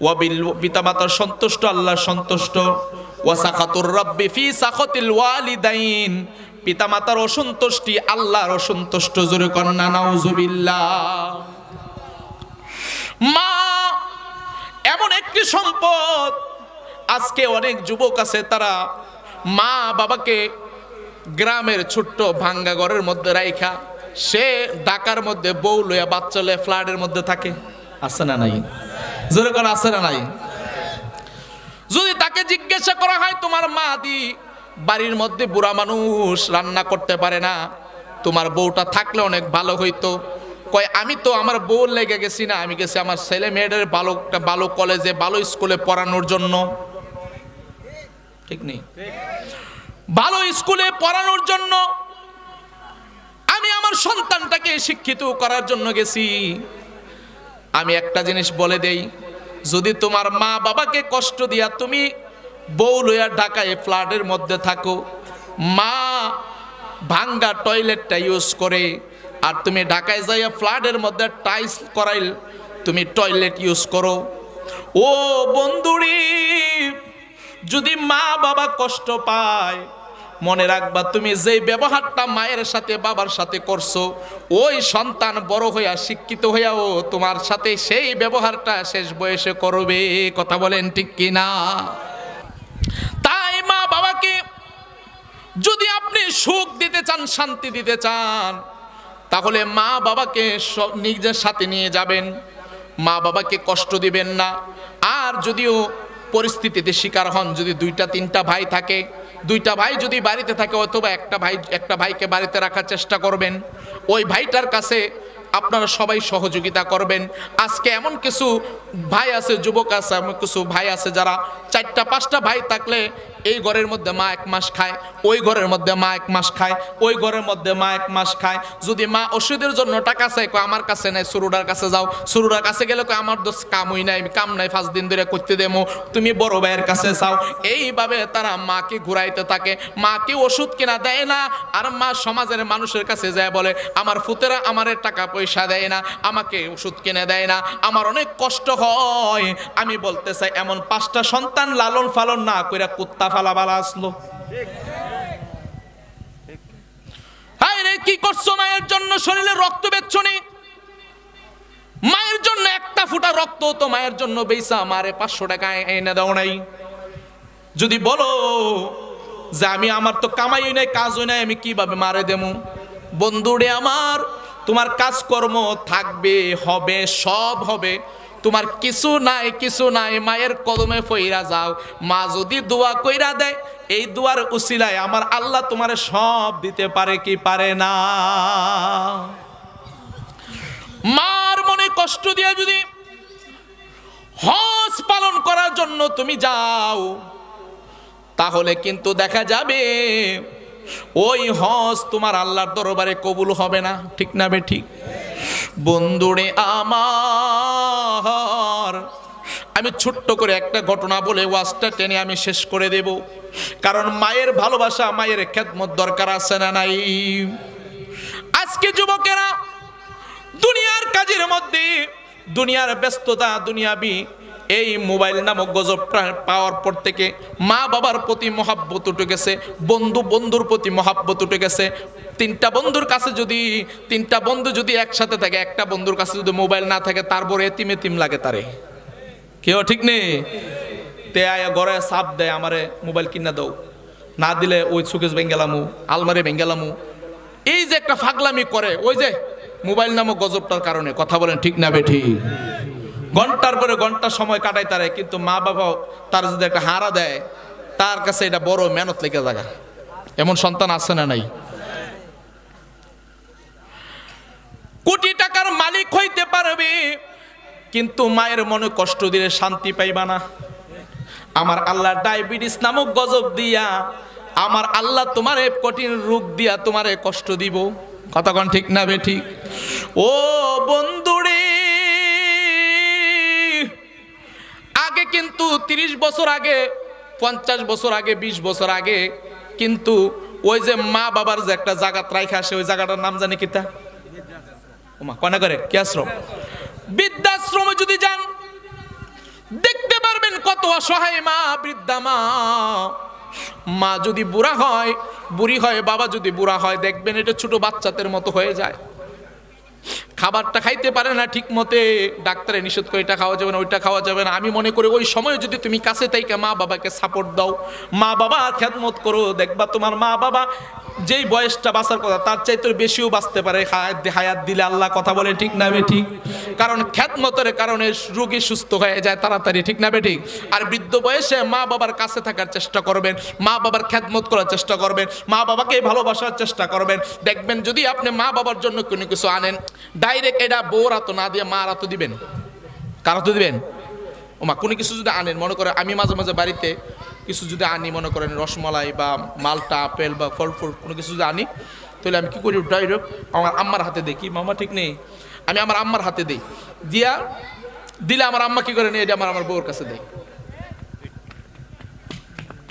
ওয়াবিল পিতামাতার সন্তুষ্ট আল্লাহর সন্তুষ্ট, ওয়া সাখাতুর রাব্বি ফি সাখাতিল ওয়ালিদাইন, পিতামাতার অসন্তুষ্টি আল্লাহর অসন্তুষ্ট। জোরে কন্না নাউজুবিল্লাহ। মা এমন একটি সম্পদ, আজকে অনেক যুবক আছে তারা মা বাবাকে গ্রামের ছোট্ট ভাঙ্গা ঘরের মধ্যে রাইখা, সে ঢাকার মধ্যে বউ লইয়া বাচ্চা লইয়া ফ্ল্যাটের মধ্যে থাকে, আছে না নাই? জোরে কোন আছে না নাই? যদি তাকে জিজ্ঞাসা করা হয় তোমার মা দি বাড়ির মধ্যে বুড়া মানুষ রান্না করতে পারে না, তোমার বউটা থাকলে অনেক ভালো হইতো, কয় আমি তো আমার বউ লেগে গেছি না, আমি গেছি আমার ছেলে মেয়েদের ভালো কলেজে ভালো স্কুলে পড়ানোর জন্য। ঠিক নেই? ভালো স্কুলে পড়ানোর জন্য, আমি আমার সন্তানটাকে শিক্ষিত করার জন্য গেছি। আমি একটা জিনিস বলে দেই, যদি তোমার মা বাবাকে কষ্ট দিয়া তুমি বউ লইয়া ঢাকায় ফ্ল্যাটের মধ্যে থাকো, মা ভাঙ্গা টয়লেটটা ইউজ করে, আর তুমি ঢাকায় যাইয়া ফ্ল্যাটের মধ্যে টাইলস করাইল তুমি টয়লেট ইউজ করো, ও বন্ধুরি, যদি মা বাবা কষ্ট পায়, মনে রাখবা তুমি যেই ব্যবহারটা মায়ের সাথে বাবার সাথে করছো, ওই সন্তান বড় হইয়া শিক্ষিত হইয়াও তোমার সাথে সেই ব্যবহারটা শেষ বয়সে করবে, কথা বলেন ঠিক কিনা। তাই মা বাবাকে যদি আপনি সুখ দিতে চান, শান্তি দিতে চান, তাহলে মা বাবাকে নিজের সাথে নিয়ে যাবেন, মা বাবাকে কষ্ট দিবেন না। আর যদিও পরিস্থিতিতে শিকার হন, যদি দুইটা তিনটা ভাই থাকে, দুইটা ভাই যদি বাড়িতে থাকে, অথবা একটা ভাইকে বাড়িতে রাখার চেষ্টা করবেন, ওই ভাইটার কাছে আপনারা সবাই সহযোগিতা করবেন। আজকে এমন কিছু ভাই আছে, যুবক আছে, এমন কিছু ভাই আছে যারা 4টা 5টা ভাই থাকলে এই ঘরের মধ্যে মা 1 মাস খায়, ওই ঘরের মধ্যে মা 1 মাস খায়, ওই ঘরের মধ্যে মা 1 মাস খায়। যদি মা ওষুধের জন্য টাকা চায়, কয় আমার কাছে নাই, সুরুডার কাছে যাও, সুরুডার কাছে গেলে কয় আমার দোষ কামই নাই, কাম নাই, 5 দিন ধরে করতে দেবো, তুমি বড় ভাইয়ের কাছে যাও। এইভাবে তারা মাকে ঘুরাইতে থাকে, মাকে ওষুধ কিনা দেয় না, আর মা সমাজের মানুষের কাছে যায় বলে আমার ফুতেরা আমারে টাকা পয়সা দেয় না, আমাকে ওষুধ কিনে দেয় না, আমার অনেক কষ্ট হয়। আমি বলতে চাই, এমন 5টা সন্তান লালন পালন না কইরা কুত্তা ফালাবালা আসলো। হায় রে, কি করছো মায়ের জন্য? শরীরে রক্ত বেচ্ছনি, মায়ের জন্য একটা ফুটা রক্ত তো মায়ের জন্য বেইসা মারে 500 টাকা এনে দাও নাই। যদি বলো যে আমি আমার তো কামাই নাই কাজও নাই, আমি কিভাবে মারে দেবো? বন্ধুরে আমার, তোমার কাজকর্ম থাকবে, হবে, সব হবে, তোমার কিছু নাই, কিছু নাই, মায়ের কদমে ফইরা যাও। মা যদি দোয়া কইরা দেয়, এই দোয়ার উসিলায় আমার আল্লাহ তোমার সব দিতে পারে কি পারে না? মার মনে কষ্ট দিয়ে যদি হজ পালন করার জন্য তুমি যাও, তাহলে কিন্তু দেখা যাবে ওই হজ তোমার আল্লাহর দরবারে কবুল হবে না। ঠিক না বে ঠিক? বন্ধুরে আমার, আমি ছোট্ট করে একটা ঘটনা বলে ওয়াজটা টেনে আমি শেষ করে দেব। কারণ মায়ের ভালোবাসা, মায়ের খেদমত দরকার আছে না নাই? আজকে যুবকেরা দুনিয়ার কাজের মধ্যে, দুনিয়ার ব্যস্ততা, দুনিয়াবি এই মোবাইল নামক গজব পাওয়ার পর থেকে মা বাবার প্রতি মহাব্বত উঠে গেছে, বন্ধুর প্রতি মহাব্বত উঠে গেছে। তিনটা বন্ধু যদি একসাথে থাকে, একটা বন্ধুর কাছে যদি মোবাইল না থাকে, তারপরে এতিম লাগে তারে। কেউ ঠিক নেই? তে আয়া ঘরে চাপ দেয়, আমারে মোবাইল কিনা দাও, না দিলে ওই সুকেশ বেঙ্গেলামু, আলমারি বেঙ্গেলামু। এই যে একটা ফাগলামি করে, ওই যে মোবাইল নামক গজবটার কারণে। কথা বলেন ঠিক না বেঠি? ঘন্টার পরে ঘন্টা সময় কাটায় তারে, কিন্তু মা বাবা তার যদি একটা হারা দেয়, তার কাছে এটা বড় মেহনত লেগে জায়গা। এমন সন্তান আছে না নাই? কোটি টাকার মালিক হইতে পারবে, কিন্তু মায়ের মনে কষ্ট দিলে শান্তি পাইবা না। আমার আল্লাহ ডায়াবেটিস নামক গজব দিয়া, আমার আল্লাহ তোমারে কঠিন রোগ দিয়া তোমারে কষ্ট দিব। কথা কোন ঠিক না বে ঠিক? ও বন্ধুরে, আগে কিন্তু 30 বছর আগে, 50 বছর আগে, 20 বছর আগে কিন্তু ওই যে মা বাবার যে একটা জায়গা রাইখা আসে, ওই জায়গাটার নাম জানি কিতা? ওমা কনা করে কি আশ্রম? বৃদ্ধাশ্রমে যদি যান, দেখতে পারবেন কত অসহায় মা, বৃদ্ধা মা। মা যদি বুড়া হয়, বুড়ি হয়, বাবা যদি বুড়া হয়, দেখবেন এটা ছোট বাচ্চাদের মতো হয়ে যায়। খাবারটা খাইতে পারে না ঠিক মতে, ডাক্তারে নিষেধ করে এটা খাওয়া যাবে না, ওইটা খাওয়া যাবে না। আমি মনে করি ওই সময় যদি তুমি কাছে থেকে মা বাবাকে সাপোর্ট দাও, মা বাবা খেদমত করো, দেখবা তোমার মা বাবা যেই বয়সটা বাঁচার কথা তার চাইতে বেশিও বাঁচতে পারে হায়াত দিলে আল্লাহ। কথা বলে ঠিক না বে ঠিক? কারণ খেদমতের কারণে রোগী সুস্থ হয়ে যায় তাড়াতাড়ি। ঠিক না বে ঠিক? আর বৃদ্ধ বয়সে মা বাবার কাছে থাকার চেষ্টা করবেন, মা বাবার খেদমত করার চেষ্টা করবেন, মা বাবাকে ভালোবাসার চেষ্টা করবেন। দেখবেন যদি আপনি মা বাবার জন্য কোনো কিছু আনেন, ডাইরেক্ট এটা বউর হাতে না দিয়ে মার হাতে দিবেন। কার হাতে দিবেন? ও মা, কোনো কিছু যদি আনেন, মনে করে আমি মাঝে মাঝে বাড়িতে কিছু যদি আনি, মনে করেন রসমলাই বা মালটা, আপেল বা ফল ফুল কোনো কিছু যদি আনি, তাহলে আমি কি করি, ডাইরেক্ট আমার আম্মার হাতে দিই। কি মামা ঠিক নেই? আমি আমার আম্মার হাতে দিই, দিলে আমার আম্মা কি করে নিয়ে এটা আমার বউর কাছে দেয়।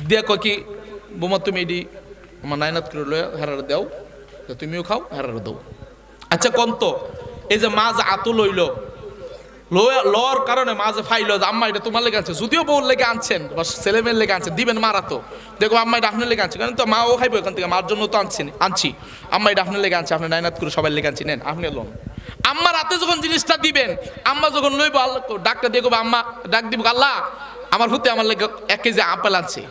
দিয়া কয় কি, বোমা তুমি এটি আমার নাইনাত করে লয়ে হেরার দাও, তুমিও খাও, হেরার দাও। আচ্ছা কন্ত, এই যে মাছ আতো লইল, লওয়ার কারণে মাঝে ফাইল, আম্মা এটা তোমার লেগে আনছে, যদিও বউর লেগে আনছেন বা ছেলে মেয়ের লেগে আনছেন, দিবেন মারা তো, দেখো আম্মা এটা আপনার লেগে আনছে, কারণ তো মাও খাইবো এখান থেকে, মার জন্য তো আনছি, আম্মা এটা আপনার লেগে আনছে, আপনি নাইনাত করে সবাই লেগে আনছি, নেন আপনি লোন। আম্মার হাতে যখন জিনিসটা দিবেন, আম্মা যখন লইব, ডাক্তার দিয়ে আম্মা ডাক দিব, আল্লাহ আমার হুতে আমার লেগে 1 কেজি আপেল আনছে,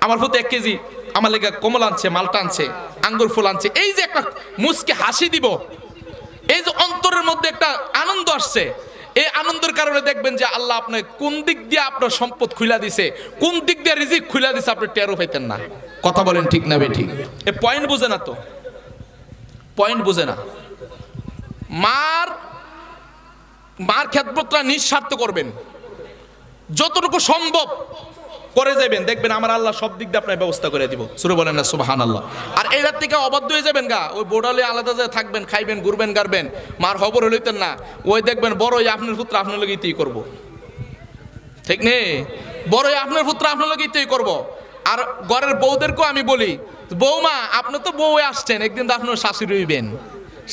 আমার হুতে 1 কেজি আমার লেগে কমলা আনছে, মালটা আনছে, আঙ্গুর ফুল আনছে। এই যে একটা মুচকে হাসি দিব, এই যে অন্তরের মধ্যে একটা আনন্দ আসছে, এই আনন্দের কারণে দেখবেন যে আল্লাহ আপনার কোন দিক দিয়ে আপনার সম্পদ খুলে দিছে, কোন দিক দিয়ে রিজিক খুলে দিছে, আপনি টেরও পাইতেন না। কথা বলেন ঠিক না বেঠিক? এই পয়েন্ট বুঝে না তো, পয়েন্ট বুঝে না। মার খেদমতটা নিঃস্বার্থ করবেন, যতটুকু সম্ভব করে যাবেন, দেখবেন আমার আল্লাহ সব দিক দিয়ে আপনার ব্যবস্থা করে দিব। শুরু বলেন না সুবহানাল্লাহ। আর এটার থেকে অবাধ্য হয়ে যাবেন গা, ওই বোর্ডালে আলাদা যায় থাকবেন, খাইবেন, ঘুরবেন, গারবেন, মার খবর হইতেন না, ওই দেখবেন বড়ই আপনার পুত্র আপনার লোক ইতেই করবো। ঠিক নেই? বড়ই আপনার পুত্র আপনার লোক ইতেই করবো। আর ঘরের বউদেরকেও আমি বলি, বৌমা আপনি তো বউ আসছেন, একদিন তো আপনার শাশুড়ি হইবেন,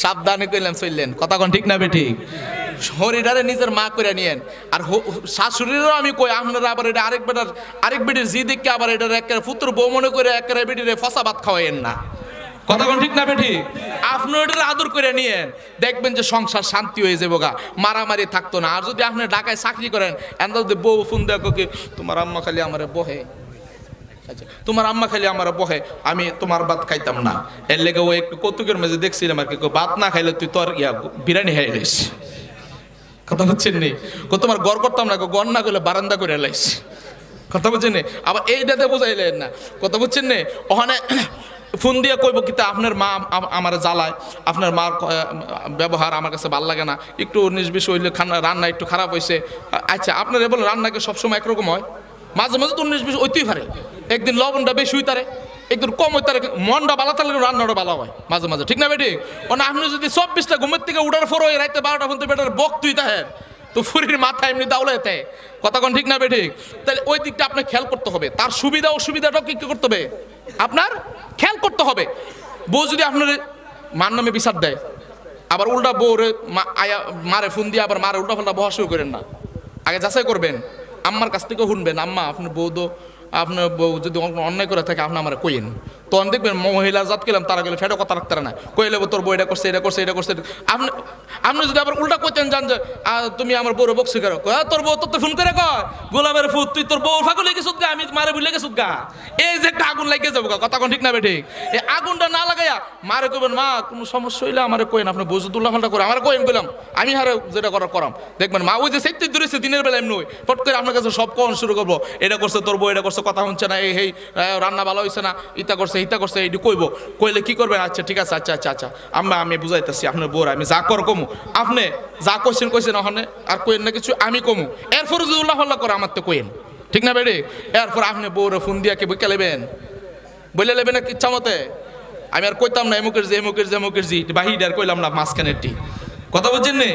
সাবধানে কইলেন চললেন। কথা কোন ঠিক না বেঠিক? হরিডারে নিজের মা করে নিয়েন। আর শাশুড়িরও আমি কই, আপনারা আবার এটা আরেক বেটির জি দিককে আবার এটার একেবারে পুত্র বউ মনে করে একেবারে বেটিরে ফসা ভাত খাওয়াইেন না। কথা কোন ঠিক না বেঠি? আপনি ওইটার আদর করে নিয়েন, দেখবেন যে সংসার শান্তি হয়ে যাবো গা, মারামারি থাকতো না। আর যদি আপনি ঢাকায় চাকরি করেন, এন্দা যদি বউ ফোন দেখো কি তোমার আম্মা খালি আমার বহে, আচ্ছা তোমার আম্মা খাইলে আমার বহে, আমি তোমার ভাত খাইতাম না, এর লেগে ও একটু কৌতুকের মাঝে দেখছিলাম আর কি, ভাত না খাইলে তুই তোর বিরিয়ানি খাইলিস। কথা বলছেন নি, তোমার গড় করতাম না, গড় না করলে বারান্দা করে লাইস। কথা বলছেন নি, আবার এইটাতে বোঝাইলেন না। কথা বলছেন নি, ওখানে ফোন দিয়ে কইব কিন্তু আপনার মা আমার জ্বালায়, আপনার মার ব্যবহার আমার কাছে ভাল লাগে না, একটু 19-20 হইলে রান্না একটু খারাপ হয়েছে। আচ্ছা আপনার বলে রান্নাকে সবসময় একরকম হয়? মাঝে মাঝে তো 19-20 হইতেই পারে, একদিন লবণটা বেশি হইতারে, একদিন কম হইতারে, মনটা ভালো থাকলে রান্নাটা ভালো হয় মাঝে মাঝে, ঠিক না বেটি? মানে আপনি যদি 24টা ঘুমের থেকে উঠার পর ওই রাইতে 12টা পর্যন্ত বেটার বক তুই তাহের, তো ফুরির মাথা এমনি দাউলাইতে, কথা কোন ঠিক না বেটি? তাহলে ওই দিকটা আপনি খেয়াল করতে হবে, তার সুবিধা অসুবিধাটাও কি করতে হবে আপনার খেয়াল করতে হবে। বউ যদি আপনার মার নামে বিচার দেয়, আবার উল্টা বউরে মারে ফোন দিয়ে আবার মারে উল্টা পাল্টা বহা শুরু করেন না, আগে যাচাই করবেন, আম্মার কাছ থেকে শুনবেন, আম্মা আপনার বউ তো, আপনার বউ যদি অন্যায় করে থাকে আপনি আমার কইন, তখন দেখবেন মহিলা জাত গেলাম তারা গেলে ফেটে কথা রাখতে না, কইলে তোর বউ এটা করছে এটা করছে এটা করছে। আপনি আপনি যদি আবার উল্টা কইতেন জান যে তুমি আমার বউরে বকছি কেন, তোর বউ তোর ফোন করে কয় গোলামের ফুট তুই তোর বউ ফাঁকু লেগে সুদ গা, আমি মারে বুঝলে গেছুদ গা, এই যে একটা আগুন লাগিয়ে যাবো, কথা কোন ঠিক না বেঠিক? এই আগুনটা না লাগাইয়া মারে কইবেন মা কোনো সমস্যা হইলে আমার কইন, আপনি বজুদুল্লাহ ফাল্টা করে আমার কইন কইলাম, আমি হারে যেটা করার করাম, দেখবেন মা ওই যে সেটি ধরেছে দিনের বেলা এমনি ফট করে আপনার কাছে সব কন শুরু করবো, এটা করছে তোর বউ এটা করছে, কথা শুনছে না, এই রান্না ভালো হয়েছে না, ইটা করছে ইটা করছে, এইটি কইব, কইলে কি করবেন? আচ্ছা ঠিক আছে, আচ্ছা আচ্ছা আচ্ছা আম্মা আমি বুঝাইতেছি আপনার বউর, আমি যা কর কমু, আপনি যা কইছেন ওখানে আর কইেন না কিছু, আমি কমু, এরপর যদি উল্লাহ ফাল্লাহ করে আমার তো কইন, ঠিক না বেড়ে? এরপর আপনি বউরে ফোন দিয়া কি বইকে লেবেন, বলে লেবেন না ইচ্ছা মতে, আমি আর কইতাম না এমুকের যে এমুকের যে এমুকের জি বাহির আর কইলাম না মাঝখানেরটি, কথা বলছেন নে,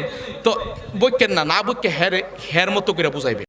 তো বইকেন না, না বইকে হের মতো করে বুঝাইবে।